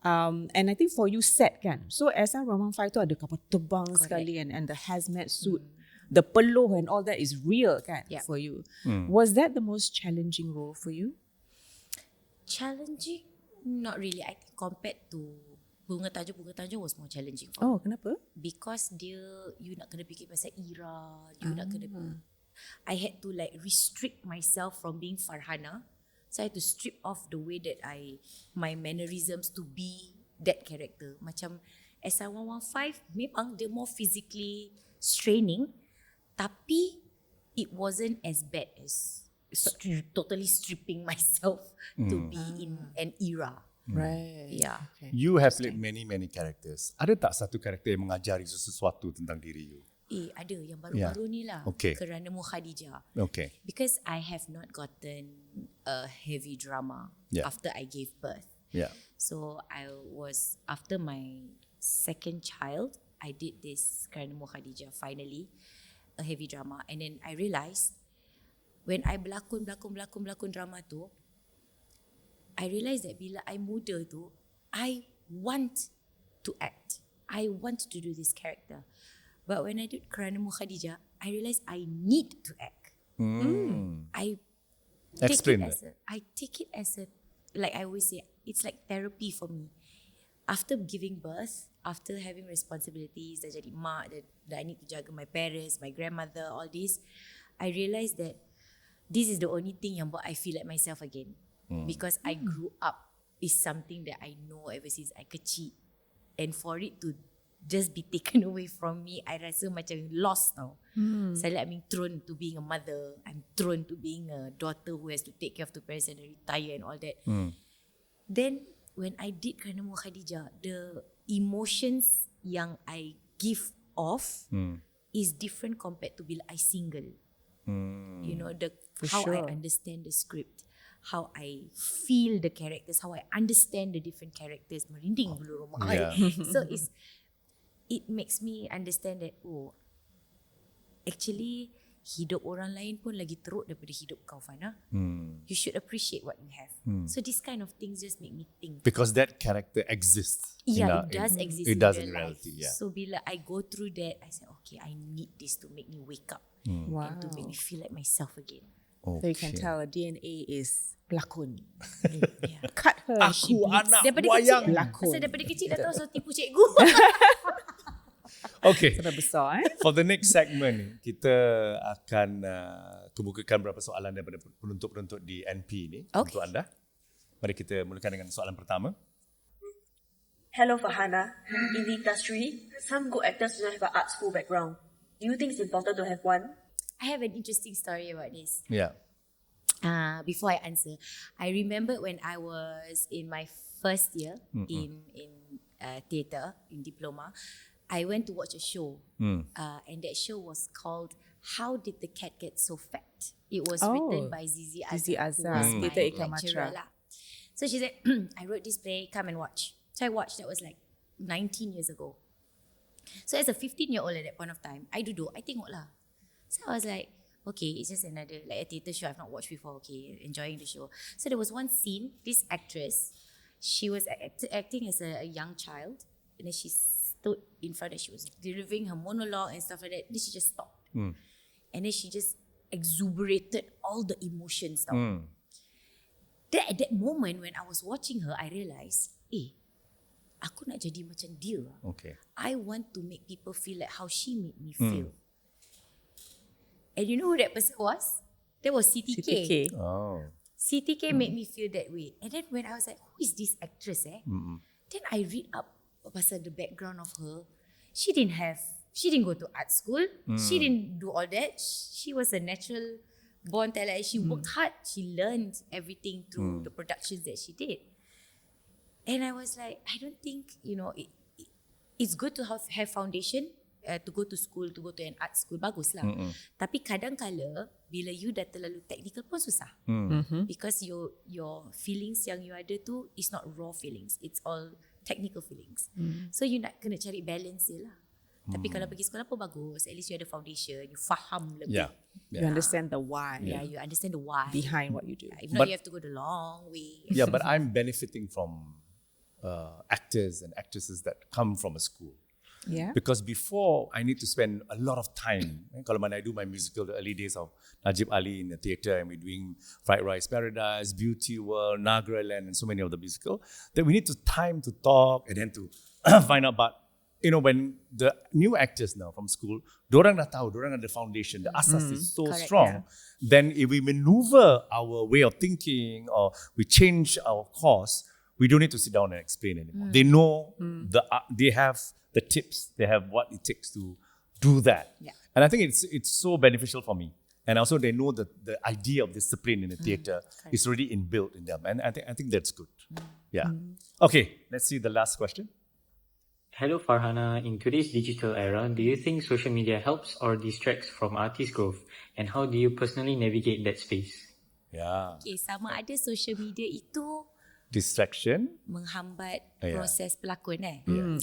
And I think for you set kan. So SR115 tu ada kapal terbang sekali and the hazmat suit, the peluh and all that is real kan for you. Was that the most challenging role for you? Challenging? Not really. I think compared to Bunga Tanjong was more challenging for me. Oh, kenapa? Because you nak kena fikir pasal era, you nak kena, I had to like restrict myself from being Farhana. So I had to strip off the way that my mannerisms to be that character. Macam SI115 memang dia more physically straining, tapi it wasn't as bad as totally stripping myself to be in an era. Right. Yeah. Okay. You have played many characters. Ada tak satu karakter yang mengajari sesuatu tentang diri you? Ada yang baru-baru ni lah. Okay. Kerana Khadijah. Okay. Because I have not gotten a heavy drama after I gave birth. Yeah. So after my second child, I did this Kerana Khadijah, finally, a heavy drama. And then I realised, when I berlakon drama tu, I realised that bila I muda tu, I want to act. I want to do this character. But when I did Kerana Khadijah, I realised I need to act. I Explain take it as a, like I always say, it's like therapy for me. After giving birth, after having responsibilities, dah jadi mak, dah I need to jaga my parents, my grandmother, all this, I realised that this is the only thing yang buat I feel like myself again. Because I grew up is something that I know ever since I kecil. And for it to just be taken away from me, I rasa macam lost now. Suddenly I'm being thrown to being a mother. I'm thrown to being a daughter who has to take care of the parents and retire and all that. Then when I did Kerana Khadijah, the emotions yang I give off is different compared to bila I single. You know, how I understand the script, how I feel the characters, how I understand the different characters. Merinding bulu rumah. So it makes me understand that, actually hidup orang lain pun lagi teruk daripada hidup kau, Fana. You should appreciate what you have. So this kind of things just make me think. Because that character exists. Yeah, it does exist it in does real in reality. life. Yeah. So bila I go through that, I say, okay, I need this to make me wake up Wow. and to make me feel like myself again. So you can tell DNA is pelakon. Yeah. Cut her. and she Aku bleeds. anak Daripada wayang. kecil, Lakon. pasal daripada kecil dah tahu so tipu cikgu. Okay. Sudah besar For the next segment ni, kita akan kemukakan beberapa soalan daripada penonton-penonton di NP ni untuk anda. Mari kita mulakan dengan soalan pertama. Hello Farhana. In the industry, some good actors do not have an art school background. Do you think it's important to have one? I have an interesting story about this. Yeah. Before I answer, I remember when I was in my first year in theatre, in diploma, I went to watch a show, and that show was called How Did the Cat Get So Fat? It was written by Zizi Azhar, who was my lecturer lah. So she said, I wrote this play, come and watch. So I watched, that was like 19 years ago. So as a 15-year-old at that point of time, I tengok lah. So I was like, okay, it's just another, like a theatre show I've not watched before, okay, enjoying the show. So there was one scene, this actress, she was acting as a young child, and then she stood in front and she was delivering her monologue and stuff like that. Then she just stopped. And then she just exuberated all the emotions down. Then at that moment when I was watching her, I realised, aku nak jadi macam dia. Okay. I want to make people feel like how she made me feel. And you know who that person was? That was CTK. Oh. CTK made me feel that way. And then when I was like, who is this actress Then I read up pasal the background of her. She didn't go to art school. She didn't do all that. She was a natural born talent. She worked hard. She learned everything through the productions that she did. And I was like, I don't think, it's good to have foundation, to go to school, to go to an art school, bagus lah. Tapi kadang-kala, bila you dah terlalu technical pun susah. Because your feelings yang you ada tu is not raw feelings. It's all technical feelings. So you nak kena cari balance je lah. Tapi kalau pergi sekolah pun bagus. At least you ada foundation. You faham lebih. Yeah. You understand the why. Yeah, you understand the why. Behind what you do. If not, you have to go the long way. Yeah, but I'm benefiting from actors and actresses that come from a school. Yeah. Because before, I need to spend a lot of time. Kalau when I do my musical, the early days of Najib Ali in the theatre, and we're doing Fried Rice Paradise, Beauty World, Nagra Land, and so many of the musical, that we need to time to talk and then to find out about, when the new actors now from school, dorang dah tahu, dorang ada foundation, the asas is so strong. Then if we maneuver our way of thinking or we change our course, we don't need to sit down and explain anymore. They know they have the tips, they have what it takes to do that. Yeah. And I think it's so beneficial for me. And also they know that the idea of discipline in the theatre is already inbuilt in them. And I think that's good. Yeah. Okay, let's see the last question. Hello Farhana, in today's digital era, do you think social media helps or distracts from artist growth? And how do you personally navigate that space? Yeah. Okay, sama ada social media itu distraction, menghambat proses pelakon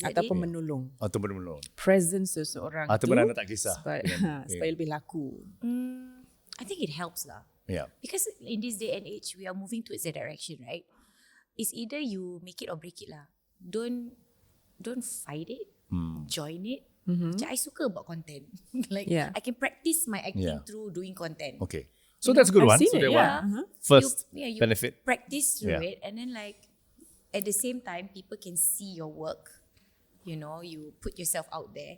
ataupun menolong. Ataupun menolong. Presence seseorang ataupun anda tak kisah. Supaya lebih laku. I think it helps lah. Yeah. Because in this day and age, we are moving towards that direction, right? It's either you make it or break it lah. Don't fight it, join it. Macam I suka buat content. I can practice my acting through doing content. Okay. So that's a good one. So that first you benefit. Practice through it, and then at the same time, people can see your work. You put yourself out there.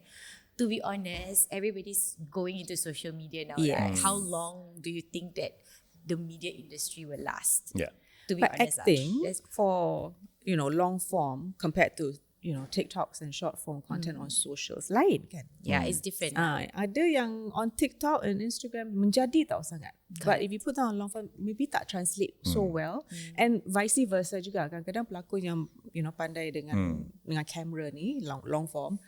To be honest, everybody's going into social media now. Right? How long do you think that the media industry will last? Yeah. To be honest, acting for long form compared to TikToks and short form content on socials lain kan? Yeah, it's different. Ada yang on TikTok and Instagram menjadi tau sangat. But if you put down long form, maybe tak translate so well. And vice versa juga. Kadang-kadang pelakon yang pandai dengan kamera ni long form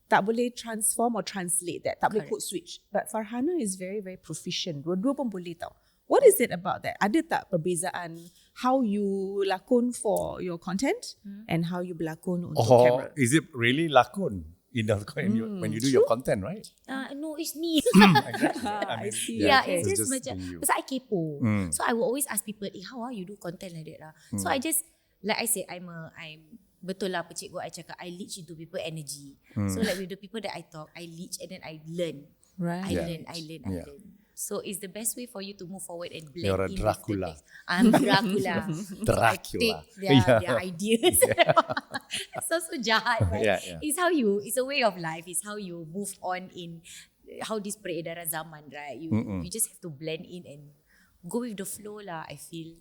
tak boleh transform or translate that. Tak boleh code switch. But Farhana is very very proficient. Dua-dua pun boleh tau. What is it about that? Ada tak perbezaan how you lakon for your content and how you berlakon untuk camera? Is it really lakon when you do your content, right? No, it's me. I see. Yeah, it's just macam pasal I kepo. So I will always ask people, how you do content like that lah? So I just, like I said, I'm betul lah cikgu I cakap, I leech into people energy. So like with the people that I talk, I leech and then I learn. Right. I learn. So it's the best way for you to move forward and blend You're a in Dracula. with the text. I'm Dracula. Dracula. I take their ideas. So jahat, right? It's it's a way of life. It's how you move on in how this peredaran zaman, right? You just have to blend in and go with the flow lah, I feel.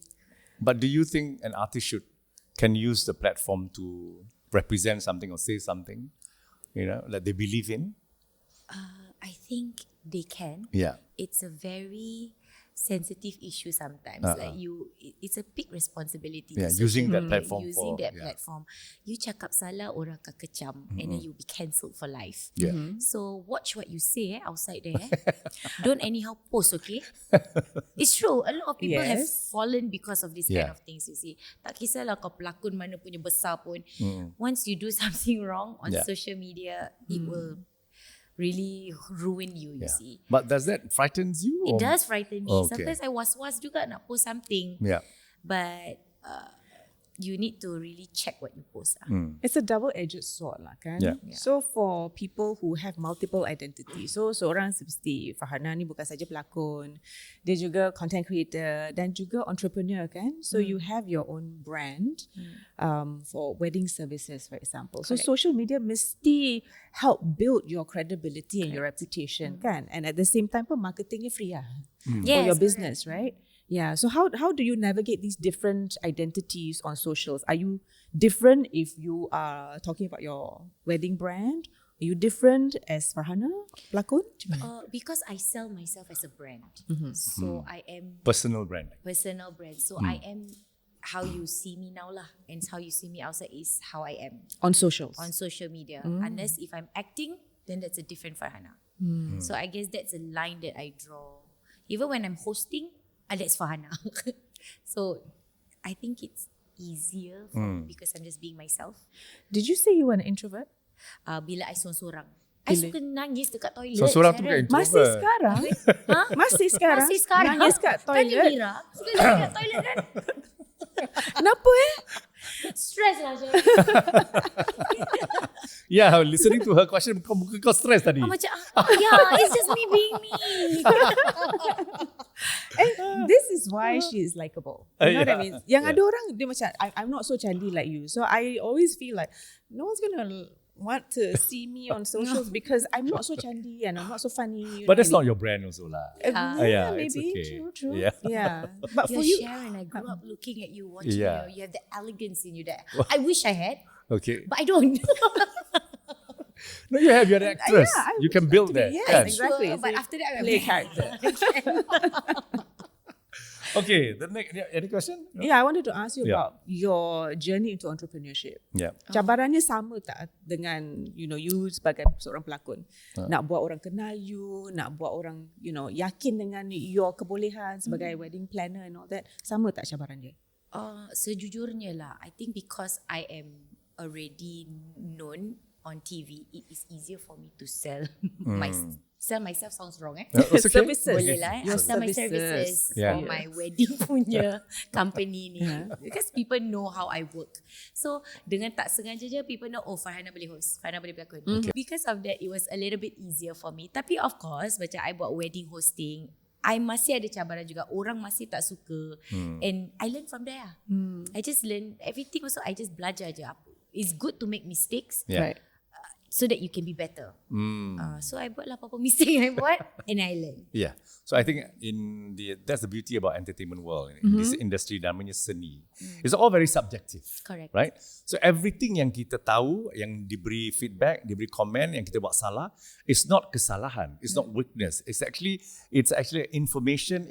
But do you think an artist can use the platform to represent something or say something, that they believe in? I think they can. Yeah. It's a very sensitive issue sometimes. It's a big responsibility. Yeah, using that platform. Platform. You cakap salah, orang akan kecam, and then you'll be cancelled for life. Yeah. So watch what you say outside there. Don't anyhow post, okay? It's true. A lot of people have fallen because of this kind of things, you see. Tak kisahlah kau pelakon mana punya besar pun. Once you do something wrong on social media, it will really ruin you, you see. But does that frightens you? It does frighten me. Sometimes I was juga nak post something. Yeah. But you need to really check what you post. It's a double-edged sword lah kan. Yeah. So for people who have multiple identities, so seorang seperti Farhana ni bukan saja pelakon, dia juga content creator dan juga entrepreneur kan. So you have your own brand for wedding services, for example. So social media mesti help build your credibility and your reputation kan. And at the same time pun marketingnya free lah for your business, right? Yeah. So how do you navigate these different identities on socials? Are you different if you are talking about your wedding brand? Are you different as Farhana, pelakon? Because I sell myself as a brand. So I am personal brand. So I am how you see me now lah, and how you see me outside is how I am on socials. On social media. Unless if I'm acting, then that's a different Farhana. So I guess that's a line that I draw. Even when I'm hosting, that's Farhana. So I think it's easier for me because I'm just being myself. Did you say you were an introvert? Bila I sorang-sorang, I suka nangis dekat toilet. Sorang tu bukan introvert. Masih sekarang? Masih sekarang? Nangis kat toilet? Kan Mira suka nangis kat toilet kan? Kenapa Stress lah je. Yeah, listening to her question, kau stress tadi. Macam, yeah, it's just me being me. And this is why she is likable. You know what I mean? Yang Yeah. ada orang dia macam I'm not so candi like you. So I always feel like no one's gonna want to see me on socials because I'm not so candi and I'm not so funny. But that's not your brand also lah. Yeah, it's maybe. okay. True. Yeah. Yeah. But You're for you, Sharon, I grew up looking at you, watching Yeah. you. You have the elegance in you that I wish I had, Okay. but I don't. No, you have. You're an actress. I you would can like build to be, that. yes, kan? exactly. Sure, but after that, I play a character. Okay. The next. Any question? No? Yeah, I wanted to ask you Yeah. about your journey into entrepreneurship. Yeah. Cabarannya sama tak dengan you sebagai seorang pelakon? Nak buat orang kenal you, nak buat orang yakin dengan your kebolehan sebagai wedding planner and all that. Sama tak cabaran dia? Sejujurnya lah, I think because I am already known on TV, it is easier for me to sell sell myself sounds wrong It's okay. Services. Boleh lah Your sell my services. services Yeah. for my wedding punya company ni because people know how I work. So dengan tak sengaja je people know Farhana boleh host, Farhana boleh berlakon. Because of that it was a little bit easier for me. Tapi of course macam I buat wedding hosting, I masih ada cabaran juga. Orang masih tak suka. And I learn from there. I just learn everything also. I just belajar je. It's good to make mistakes. Yeah. Right. So that you can be better. So I buat lah apa-apa mistake I buat and I learn. Yeah. So I think that's the beauty about entertainment world. In this industry, namanya seni. It's all very subjective. Correct. Right? So everything yang kita tahu, yang diberi feedback, diberi komen, yang kita buat salah, it's not kesalahan. It's not weakness. It's actually information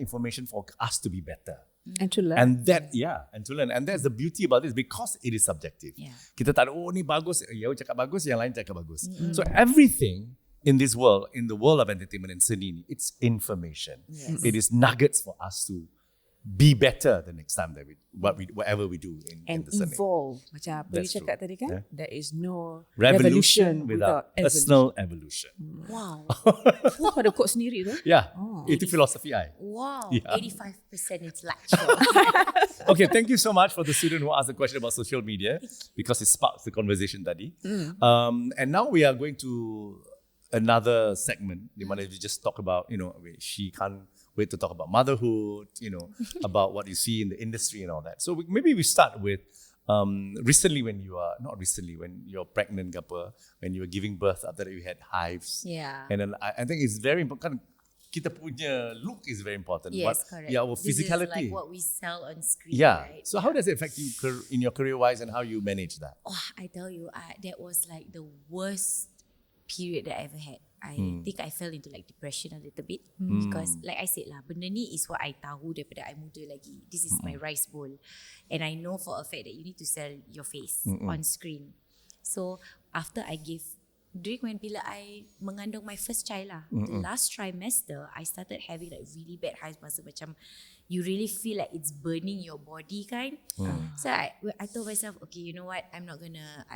for us to be better. And to learn. And to learn. And that's the beauty about this because it is subjective. Yeah. Kita tak ada, ni bagus, ya cakap bagus, yang lain cakap bagus. So everything in this world, in the world of entertainment and seni, it's information. Yes. It is nuggets for us to be better the next time that whatever we do in and the seni. evolve. Macam apa you That's cakap true. tadi kan? Yeah. There is no Revolution without personal evolution. Wow. Wah, ada quote sendiri tu. Yeah, itu philosophy I. Wow. Yeah. 85% intellectual. Okay, thank you so much for the student who asked the question about social media because it sparks the conversation tadi. And now we are going to another segment di mana we just talk about, she can't wait to talk about motherhood, about what you see in the industry and all that. So maybe we start with recently when you're pregnant, when you were giving birth after that you had hives. Yeah. And then I think it's very important. Kita punya look is very important. Yes, correct. Yeah, our physicality. This is like what we sell on screen, Yeah. right? So how does it affect you in your career-wise and how you manage that? Oh, I tell you, that was like the worst period that I ever had. I think I fell into like depression a little bit because like I said lah, benda ni is what I tahu daripada I muda lagi. This is my rice bowl. And I know for a fact that you need to sell your face on screen. So after during bila I mengandung my first child lah, the last trimester, I started having like really bad hives, masa macam you really feel like it's burning your body kind. So I told myself, okay, you know what, I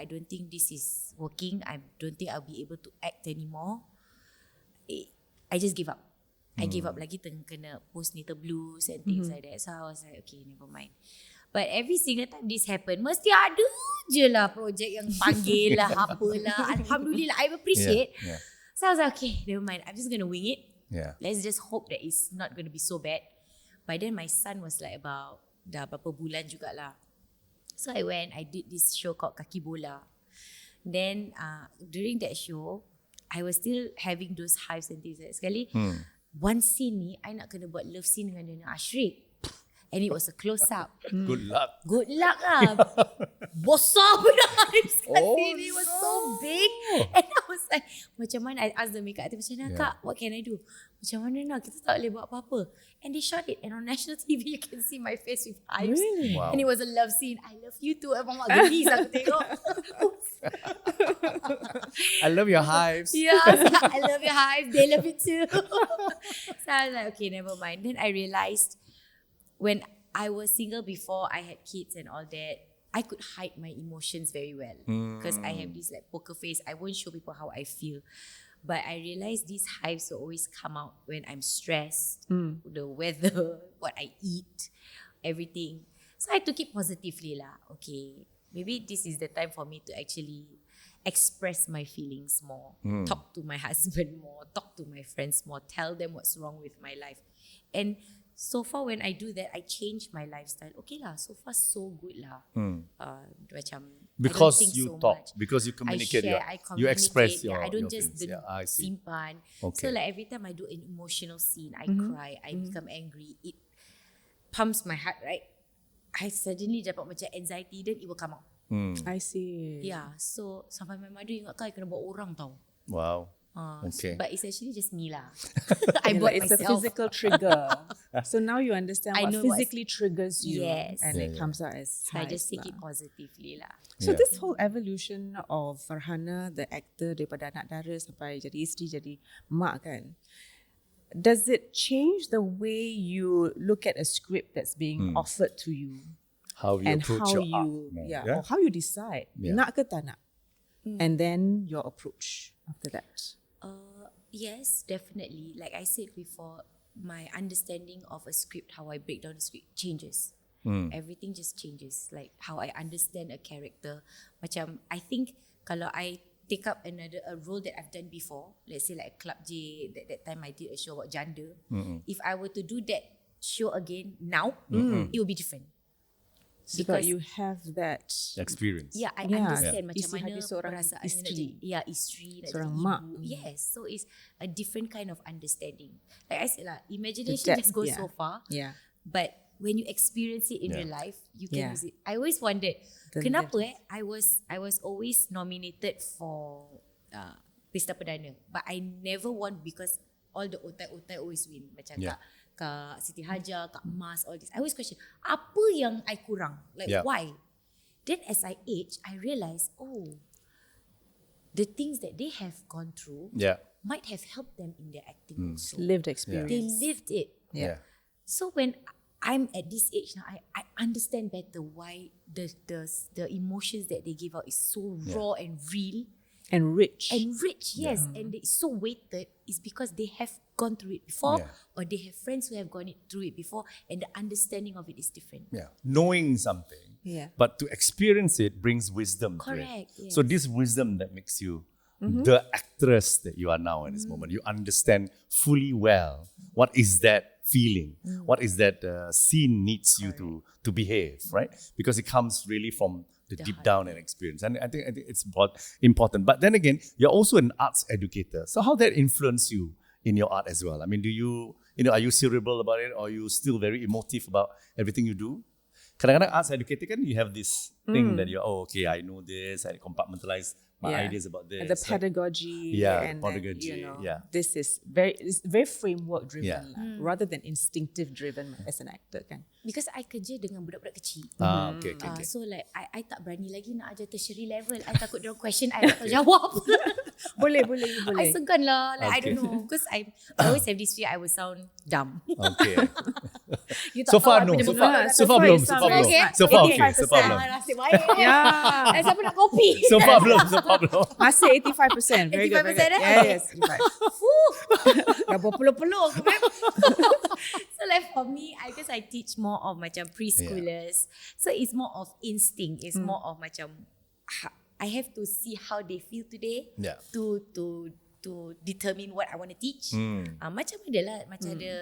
don't think this is working. I don't think I'll be able to act anymore. I just give up. I gave up lagi kena postnatal blues and things like that. So I was like, okay, never mind. But every single time this happen, mesti ada je lah projek yang panggil lah, apalah. Alhamdulillah, I appreciate. Yeah. So I was like, okay, never mind. I'm just going to wing it. Yeah. Let's just hope that it's not going to be so bad. By then, my son was like dah berapa bulan jugalah. So I went, I did this show called Kaki Bola. Then during that show, I was still having those hives and things. Sekali, one scene ni, I nak kena buat love scene dengan Daniel Ashrik. And it was a close-up. Good luck. Good luck lah. Besar pun hives kat sini. It was so big. And I was like, macam mana? I asked the makeup artist, macam mana kak, what can I do? Macam mana nak? Kita tak boleh buat apa-apa. And they shot it. And on national TV, you can see my face with hives. Really? Wow. And it was a love scene. I love you too. Abang mak gelis aku tengok. I love your hives. Yeah, I love your hives. They love it too. So I was like, okay, never mind. Then I realized when I was single before I had kids and all that, I could hide my emotions very well because I have this like poker face. I won't show people how I feel. But I realized these hives will always come out when I'm stressed, the weather, what I eat, everything. So I took it positively lah. Okay, maybe this is the time for me to actually express my feelings more, talk to my husband more, talk to my friends more, tell them what's wrong with my life. And so far when I do that, I change my lifestyle. Okay lah, so far so good lah. Macam because I don't think you so talk, much. because you communicate, I share, I you express communicate. your I don't your just feelings. I see. simpan. Okay. So like every time I do an emotional scene, I cry, I become angry. It pumps my heart, right? I suddenly dapat macam anxiety, then it will come out. I see. Yeah, so sampai my mother ingat I kena bawa orang tau. Wow. Okay. But it's actually just me lah. I Yeah, bought it's myself. a physical trigger. So now you understand I what know physically triggers you, Yes. and it comes out as So I just highs take lah. it positively lah. So Yeah. this whole evolution of Farhana, the actor, daripada anak dara sampai jadi isteri, jadi mak kan, does it change the way you look at a script that's being offered to you? How you And approach how your you, art. or how you decide, Yeah. nak ke tak nak? And then your approach after that. Yes, definitely. Like I said before, my understanding of a script, how I break down a script changes. Everything just changes. Like how I understand a character. Macam I think kalau I take up a role that I've done before, let's say like Club J, that time I did a show about gender. If I were to do that show again now, it will be different. Because you have that experience. Yeah, I Yeah. understand macam Isi mana hati seorang perasaan isteri. isteri, nak Seorang jadi mak. ibu. Yes, so it's a different kind of understanding. Like I said lah, imagination The depth, just goes yeah. so far. Yeah. But when you experience it in real life, you can Yeah. use it. I always wondered, The kenapa I was always nominated for Pesta Perdana, but I never won because all the otai-otai always win. Macam Kak Siti Hajar, Kak Mas, all this. I always question, apa yang I kurang? Like why? Then as I age, I realised, the things that they have gone through might have helped them in their acting also. lived experience. They lived it. Yeah. So when I'm at this age now, I understand better why the emotions that they give out is so raw and real. And rich. And rich, yes. And it's so weighted is because they have gone through it before or they have friends who have gone through it before and the understanding of it is different. Yeah. Knowing something, but to experience it brings wisdom. Correct, To it. yes. So this wisdom that makes you the actress that you are now at this moment. You understand fully well what is that feeling, what is that scene needs you to behave, right? Because it comes really from the deep down and experience. And I think it's important. But then again, you're also an arts educator. So how that influence you in your art as well? I mean, do you are you cerebral about it, or are you still very emotive about everything you do? Kadang-kadang arts educator kan, you have this thing that okay, I know this, I compartmentalize my ideas about this. And the pedagogy. And pedagogy. then, this is it's very framework driven lah, rather than instinctive driven as an actor kan. Because I kerja dengan budak-budak kecil. Okay. So like I tak berani lagi nak ajar tertiary level. I takut dia question I tak tahu jawab. boleh. I segan lah. Like I don't Okay. know. Because I always have this fear I will sound dumb. Okay. You tak So far tahu no. I punya So benda. far belum. So far belum. Okay. So far okay. So far belum. Nasib baik. Yeah. Siapa nak kopi? So far belum. Masih 85%. Very good. 85%, eh? Yes. 85. Dah berpeluh-peluh. So like for me, I guess I teach more of macam preschoolers. So it's more of instinct. It's more of macam I have to see how they feel today to determine what I want to teach. Macam ada lah, macam ada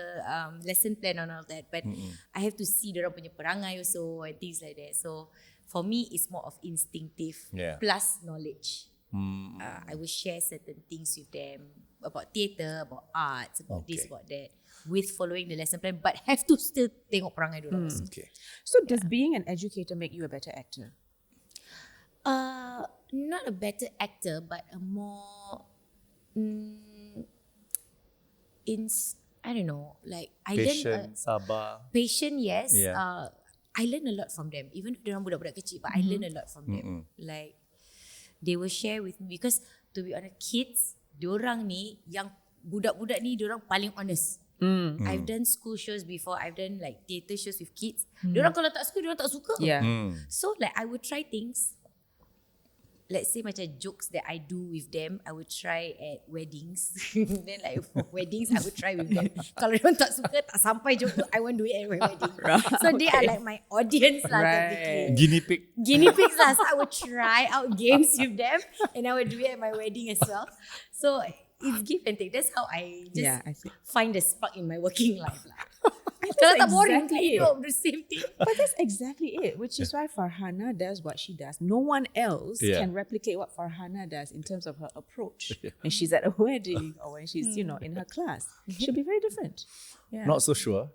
lesson plan and all that. But I have to see diorang punya perangai also and things like that. So for me, it's more of instinctive plus knowledge. I will share certain things with them about theatre, about arts, about this, about that, with following the lesson plan, but have to still tengok perangai diorang also. Okay. So does being an educator make you a better actor? Not a better actor, but a more I don't know, like I learn sabar. patient, yes. Yeah. I learn a lot from them, even if they're budak-budak kecil, but I learn a lot from them. Like they will share with me because to be honest, kids, diorang ni yang budak-budak ni diorang paling honest. I've done school shows before. I've done like theatre shows with kids. Diorang kalau tak suka, diorang tak suka. Yeah. So like I would try things let's say macam jokes that I do with them, I would try at weddings. Then like for weddings, I would try with them. Kalau dia tak suka, tak sampai joke tu, I won't do it at my wedding. So they are like my audience lah. Technically. Guinea pigs lah. So I would try out games with them and I would do it at my wedding as well. So it's give and take. That's how I just find the spark in my working life lah. Kalau tak boring, the same thing. But that's exactly it, which is why Farhana does what she does. No one else can replicate what Farhana does in terms of her approach. When she's at a wedding or when she's, in her class, she'll be very different. Yeah. Not so sure.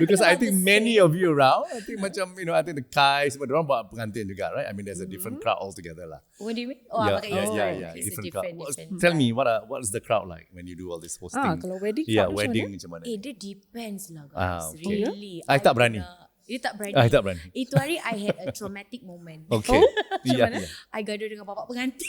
Because I think many of you around, I think macam, I think the Kai, semua orang buat pengantin juga, right? I mean, there's a different crowd altogether lah. What do you mean? Yeah. It's different a crowd. different Tell me, what is the crowd like when you do all this hosting? Kalau wedding wedding macam mana? It depends lah guys. Okay. Really. I tak berani. You tak berani? I tak berani. Itu hari I had a traumatic moment. Okay. I gaduh dengan bapak pengantin.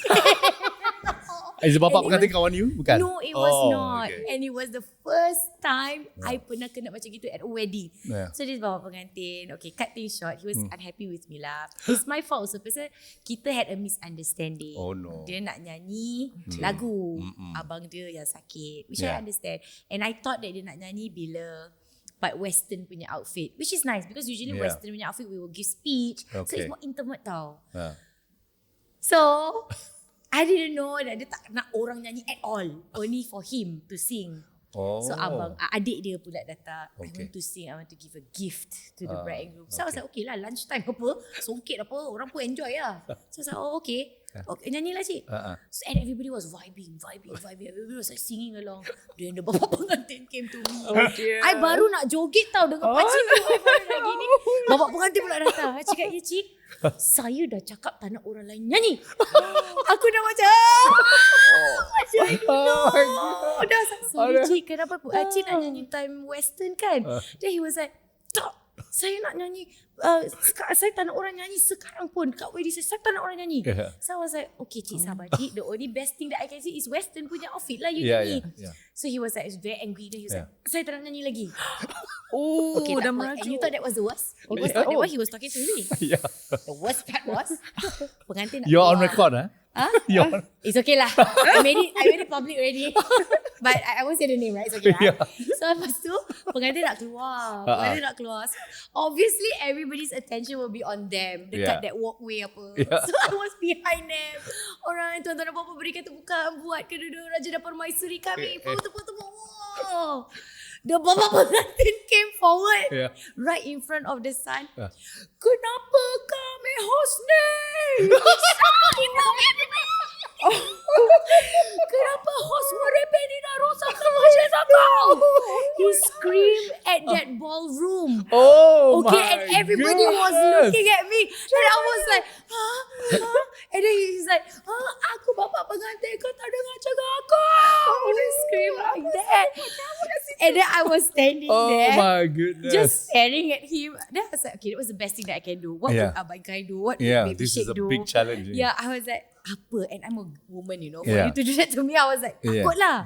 Is the bapak pengantin kawan you? Bukan? No, it was not. Okay. And it was the first time I pernah kena macam gitu at a wedding. Yeah. So this bapak pengantin, okay, cut things short, he was unhappy with me lah. It's my fault also pasal kita had a misunderstanding. Oh no. Dia nak nyanyi lagu abang dia yang sakit, which I understand. And I thought that dia nak nyanyi bila but Western punya outfit, which is nice because usually Western punya outfit we will give speech, so it's more intimate tau. So I didn't know that dia tak nak orang nyanyi at all, only for him to sing. So adik dia pula datang. I want to sing, I want to give a gift to the bride and groom. So I was like, okay lah, lunchtime apa, songket apa, orang pun enjoy lah. So I was like, okay, nyanyi lah cik. So, and everybody was vibing. Everybody was like singing along. Then the bapak pengantin came to me. I baru nak joget tau dengan pakcik tu. Lagi ni, bapak pengantin pula datang. I cakap, ya cik, saya dah cakap tak nak orang lain nyanyi. Aku dah macam dah sorry cik, kenapa cik nak nyanyi time Western kan? Then he was like, tak, saya nak nyanyi, saya tak nak orang nyanyi sekarang pun kat wedding saya tak nak orang nyanyi. So I was like, okay cik, sabar cik, the only best thing that I can see is Western punya outfit lah, you nyanyi. So he was like, very angry. Then he was like, saya tak nak nyanyi lagi. Okay, dah merajuk. And you thought that was the worst? He was thought that what he was talking to me. The worst part was pengantin nak You're on keluar. record, huh? It's okay lah. I made it public already. But I won't say the name, right? It's okay lah. So lepas tu pengantin nak keluar. So obviously everybody's attention will be on them dekat that walkway apa. So I was behind them. Orang tuan-tuan dan puan-puan berikan tepukan buat kedua-dua Raja dan Permaisuri kami. Tepuk-tepuk. Wow. The bapak pengantin came forward right in front of the son. Kenapa kami host ni? Kenapa host merepek ni dah rosakkan majlis kau? He screamed at that ballroom. Okay, and everybody was looking at me. And I was like, and then he's like, aku bapak pengantin, kau tak dengar cakap aku. He screamed like that. And then I was standing there. Oh my goodness. Just staring at him. Then I was like, okay, that was the best thing that I can do. What would Abang Kai do? What would Baby this Sheikh is a do? big challenge. Yeah, I was like, apa? And I'm a woman, for you to do that to me, I was like, takut lah.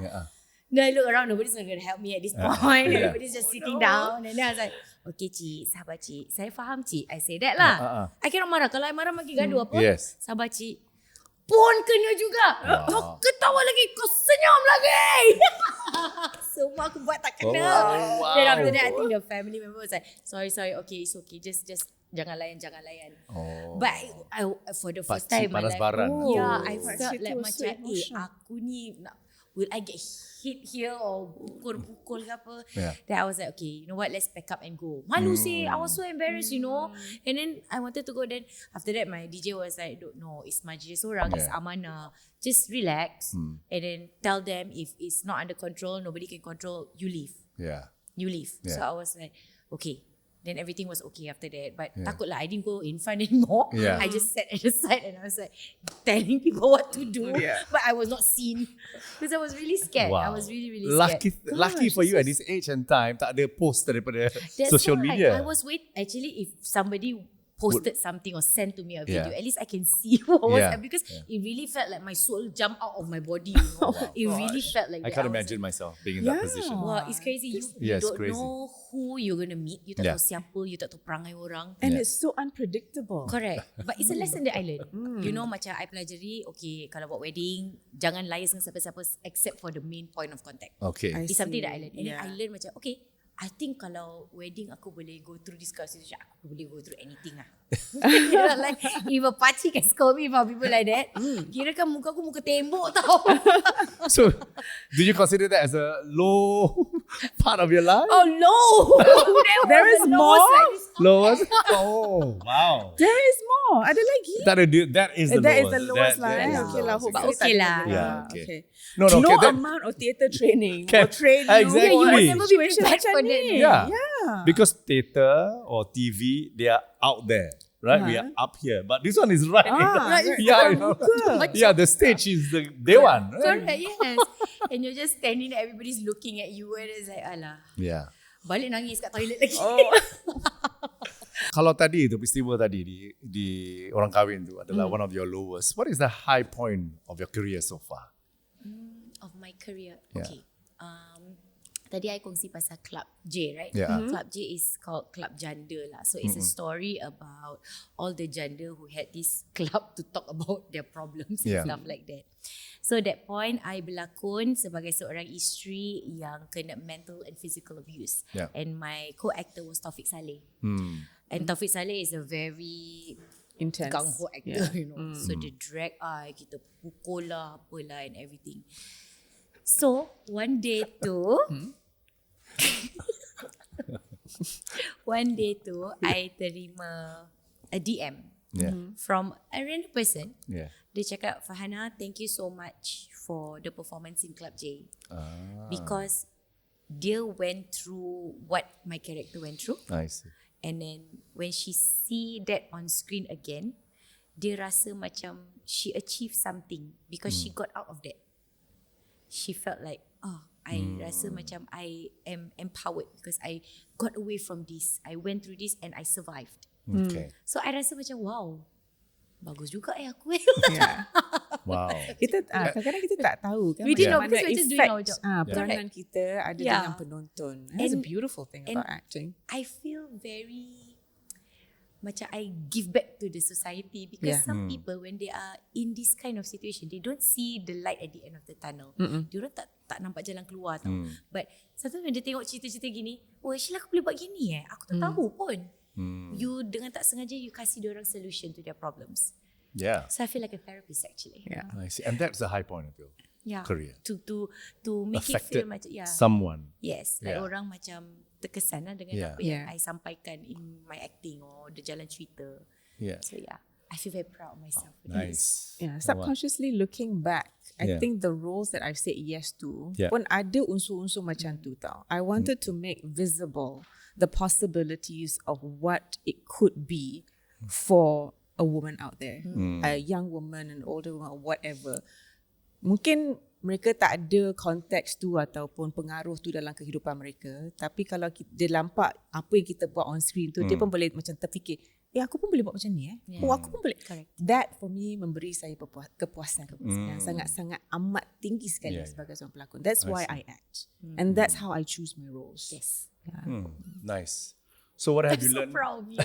Then I look around, nobody's not going to help me at this point. Everybody's just sitting down. And then I was like, okay cik, sabar cik. Saya faham cik. I say that lah. I cannot marah. Kalau I marah maki gaduh apa? Sabar cik. Pun kena juga. Kau ketawa lagi. Kau senyum lagi. Semua aku buat tak kena. Then after that, I think the family member was like, sorry, okay, it's okay. Just jangan layan. But I for the first time, panas baran. I felt like macam, aku ni will I get hit here or pukul ke apa? Then I was like, okay, you know what? Let's pack up and go. Malu sih. I was so embarrassed, And then I wanted to go. Then after that, my DJ was like, no, it's majlis orang, it's amanah. Just relax and then tell them if it's not under control, nobody can control, you leave. You leave. So I was like, okay. Then everything was okay after that. But takut lah, I didn't go in front anymore. I just sat at the side and I was like telling people what to do. But I was not seen because I was really scared. I was really, really scared. Lucky for you at this age and time, tak ada post daripada social media. I was actually, if somebody posted something or sent to me a video, at least I can see what was happening, because it really felt like my soul jumped out of my body. It really felt like I that. can't imagine myself being in that position. Wow, it's crazy. You don't crazy. know who you're gonna meet. You tak tahu siapa, you tak tahu perangai orang. And it's so unpredictable. Correct. But it's a lesson that I learned. You know, macam I pelajari, okay, kalau buat wedding, jangan liaise dengan siapa-siapa except for the main point of contact. Okay. It's something that I learned. And then I learned macam, okay, I think kalau wedding aku boleh go through this kind of situation, aku boleh go through anything lah. You know, like if a pakcik can scold me for people like that, kira kan muka aku muka tembok tau. So, do you consider that as a low part of your life? Oh no! There is more? Lowest? Oh, wow. There is more. Ada lagi? That is the That lowest. is the lowest lah. That is the Okay lah, lowest. hopefully But okay tak lah. ada. Yeah, okay. No amount of theatre training will train you. Exactly. for You will never be situation prepared macam for ni. that. Yeah. Because theatre or TV, they are out there, right? We are up here, but this one is right. right. You know. Yeah, the stage is the day one. Right? Correct, yes. And you're just standing there, everybody's looking at you, and it's like, alah, Yeah. balik nangis kat toilet lagi. Kalau tadi itu peristiwa tadi di orang kahwin tu adalah one of your lowest. What is the high point of your career so far? Of my career. Yeah. Okay. Tadi I kongsi pasal Club J, right? Yeah. Club J is called Club Janda lah. So it's a story about all the janda who had this club to talk about their problems and stuff like that. So that point, I berlakon sebagai seorang isteri yang kena mental and physical abuse. Yeah. And my co-actor was Taufik Saleh. And Taufik Saleh is a very Intense. gung-ho actor, you know. So dia drag I, kita pukul lah, apalah and everything. So one day tu, I terima a DM from a random person. Yeah. Dia cakap, Farhana, thank you so much for the performance in Club J. Because dia went through what my character went through. I see. And then when she see that on screen again, dia rasa macam she achieved something because she got out of that. She felt like, I rasa macam I am empowered because I got away from this. I went through this and I survived. Okay. So I rasa macam, wow, bagus juga aku. Yeah. Wow. Kita kadang-kadang kita tak tahu kan We didn't know macam because mana we're just doing our effect job. peranan kita ada dengan penonton. That's a beautiful thing about acting. I feel very macam I give back to the society because some people when they are in this kind of situation, they don't see the light at the end of the tunnel. Diorang tak nampak jalan keluar tau. But sometimes when dia tengok cerita-cerita gini, oh actually aku boleh buat gini aku tak tahu pun. You dengan tak sengaja you kasih diorang solution to their problems. Yeah. So I feel like a therapist actually. Yeah. I see. And that's the high point of your career. To make Affected it feel macam someone. Yes, like orang macam terkesan lah dengan apa yang I sampaikan in my acting or the jalan cerita. Yeah. So I feel very proud of myself. Nice. Yeah, subconsciously looking back, I think the roles that I've said yes to pun ada unsur-unsur macam tu tau. I wanted to make visible the possibilities of what it could be for a woman out there, a young woman, an older woman, or whatever. Mungkin mereka tak ada konteks tu ataupun pengaruh tu dalam kehidupan mereka, tapi kalau dia nampak apa yang kita buat on screen tu, dia pun boleh macam terfikir, aku pun boleh buat macam ni aku pun boleh. Correct. That for me memberi saya kepuasan yang sangat-sangat amat tinggi sekali sebagai seorang pelakon. That's why I act. And that's how I choose my roles. Yes. Nice. So what have you learned? So proud of you.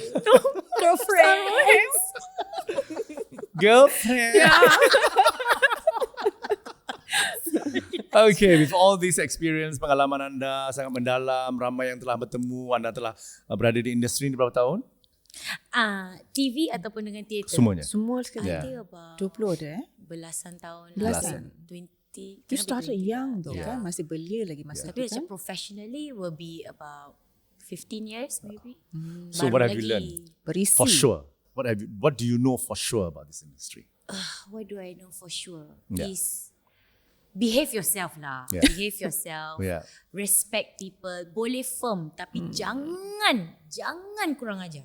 Girlfriend. Okay, with all this experience, pengalaman anda sangat mendalam, ramai yang telah bertemu, anda telah berada di industri ini berapa tahun? TV ataupun dengan teater? Semuanya. Semua sekali. I think about 20 ada belasan tahun. Belasan. 20. You started young though kan, masih belia lagi masa Tapi tu macam kan. professionally will be about 15 years maybe. So what have you learned? Berisi. For sure. What do you know for sure about this industry? What do I know for sure? Yeah. Is behave yourself lah. Yeah. Behave yourself. Yeah. Respect people. Boleh firm tapi jangan kurang ajar.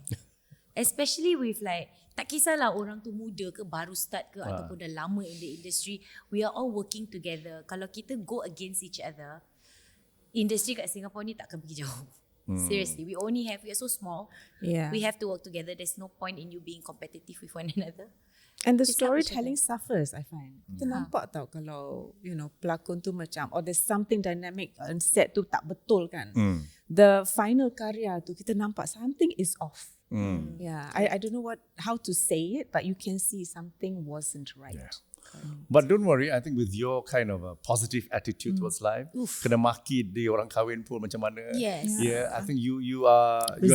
Especially with like, tak kisahlah orang tu muda ke baru start ke ataupun dah lama in the industry, we are all working together. Kalau kita go against each other, industri kat Singapore ni takkan pergi jauh. Seriously, we are so small. Yeah. We have to work together. There's no point in you being competitive with one another. And the Just help each storytelling suffers, I find. Kita nampak tau kalau, pelakon tu macam, or there's something dynamic on set tu tak betul kan. The final karya tu, kita nampak something is off. Yeah, I don't know how to say it, but you can see something wasn't right. Yeah. But don't worry, I think with your kind of a positive attitude towards life, kena maki di orang kahwin pun macam mana. Yes. Yeah, I think you're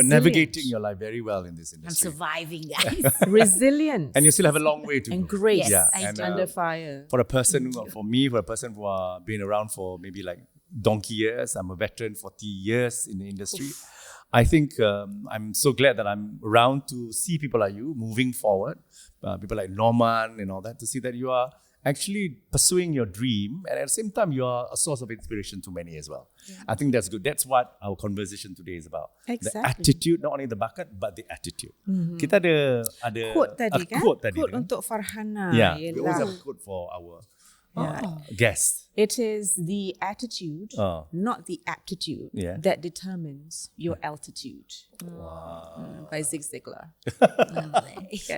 navigating your life very well in this I'm industry. surviving, guys. Resilience. And you still have a long way to and go. grace Yes, I do. under fire. For a person, for a person who are been around for maybe like donkey years, I'm a veteran, 40 years in the industry. I think I'm so glad that I'm around to see people like you moving forward, people like Norman and all that, to see that you are actually pursuing your dream, and at the same time, you are a source of inspiration to many as well. Yeah. I think that's good. That's what our conversation today is about. Exactly. The attitude, not only the bakat, but the attitude. Kita ada Quote tadi kan? quote tadi. Quote untuk Farhana. Yeah, we always ialah, have a quote for our guests. it is the attitude, not the aptitude, that determines your altitude. By Zig Ziglar.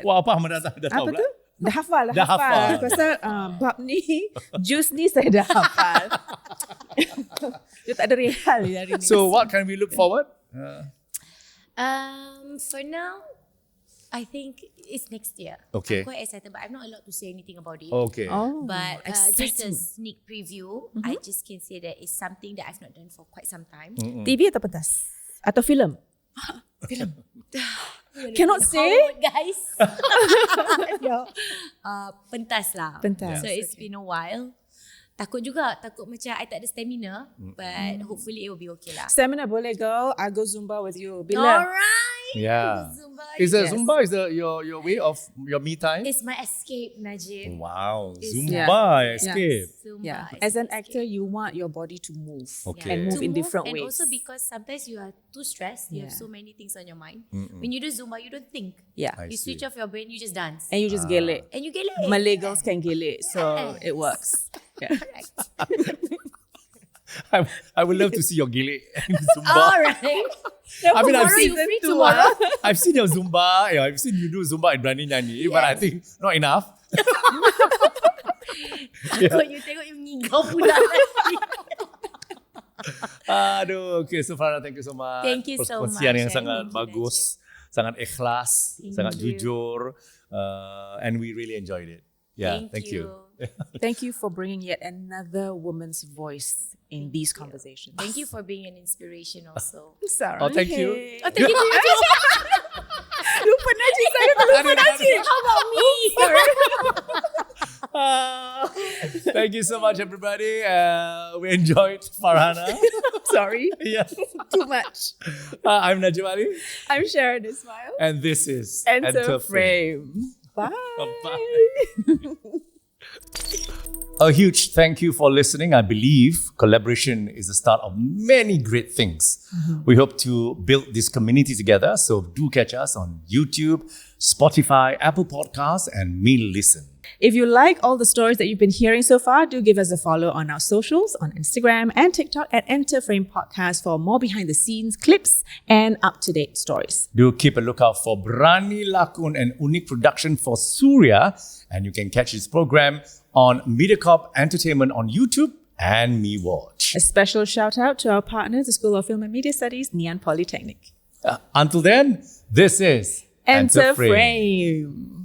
Wah, apa Ahmad dah tahu Apa pula? tu? Dah hafal. Dah hafal. Aku rasa bab ni, jus ni saya dah hafal. Dia tak ada real hari ni. So what can we look forward? For now, I think it's next year. Okay. I'm quite excited, but I'm not allowed to say anything about it. Okay. But just a exciting. sneak preview, I just can say that it's something that I've not done for quite some time. TV atau pentas? Atau filem? Filem. Cannot say? Howard, guys. Pentas lah. Pentas. So it's been a while. Takut macam I tak ada stamina, but hopefully it will be okay lah. Stamina boleh go. I go Zumba with you. Bila? Alright. Yeah. Zumba, Zumba is your way of your me time? It's my escape, Najib. Wow. It's- Zumba escape. Zumba Yeah. is As an my actor, escape. you want your body to move Okay. and move To in different and ways. also because sometimes you are too stressed, you have so many things on your mind. When you do Zumba, you don't think. Yeah. I You switch see. off your brain, you just dance. And you just gelek. And you get it. Malay girls can gelek, so it works. Yeah. Correct. I would love to see your gile in Zumba. All right. I mean, I've Tomorrow seen, you free tomorrow? I've seen your Zumba. Yeah, I've seen you do Zumba and Berani Nyanyi, but I think not enough. Takut you tengok you ngigau pula. Aduh, okay. So Farhana, thank you so much. Thank you so Perkongsian much. yang Thank sangat you, bagus, sangat ikhlas, sangat you. jujur, and we really enjoyed it. Yeah, thank you. Thank you for bringing yet another woman's voice in these conversations. Thank you for being an inspiration also. Sarah. Oh, thank you. Oh, thank you to you too. Lupa Najib, saya lupa Najib. How about me? Thank you so much, everybody. We enjoyed Farhana. Sorry, Yeah. too much. I'm Najib Ali, I'm Sharon Ismail. and this is Enter Frame. Bye. A huge thank you for listening. I believe collaboration is the start of many great things. We hope to build this community together. So do catch us on YouTube, Spotify, Apple Podcasts, and Me Listen. If you like all the stories that you've been hearing so far, do give us a follow on our socials on Instagram and TikTok at Enter Frame Podcast for more behind the scenes clips and up-to-date stories. Do keep a lookout for Brani Lakun and Unik Production for Surya. And you can catch this program on MediaCorp Entertainment on YouTube and Me Watch. A special shout out to our partners, the School of Film and Media Studies, Ngee Polytechnic. Until then, this is Enter Frame.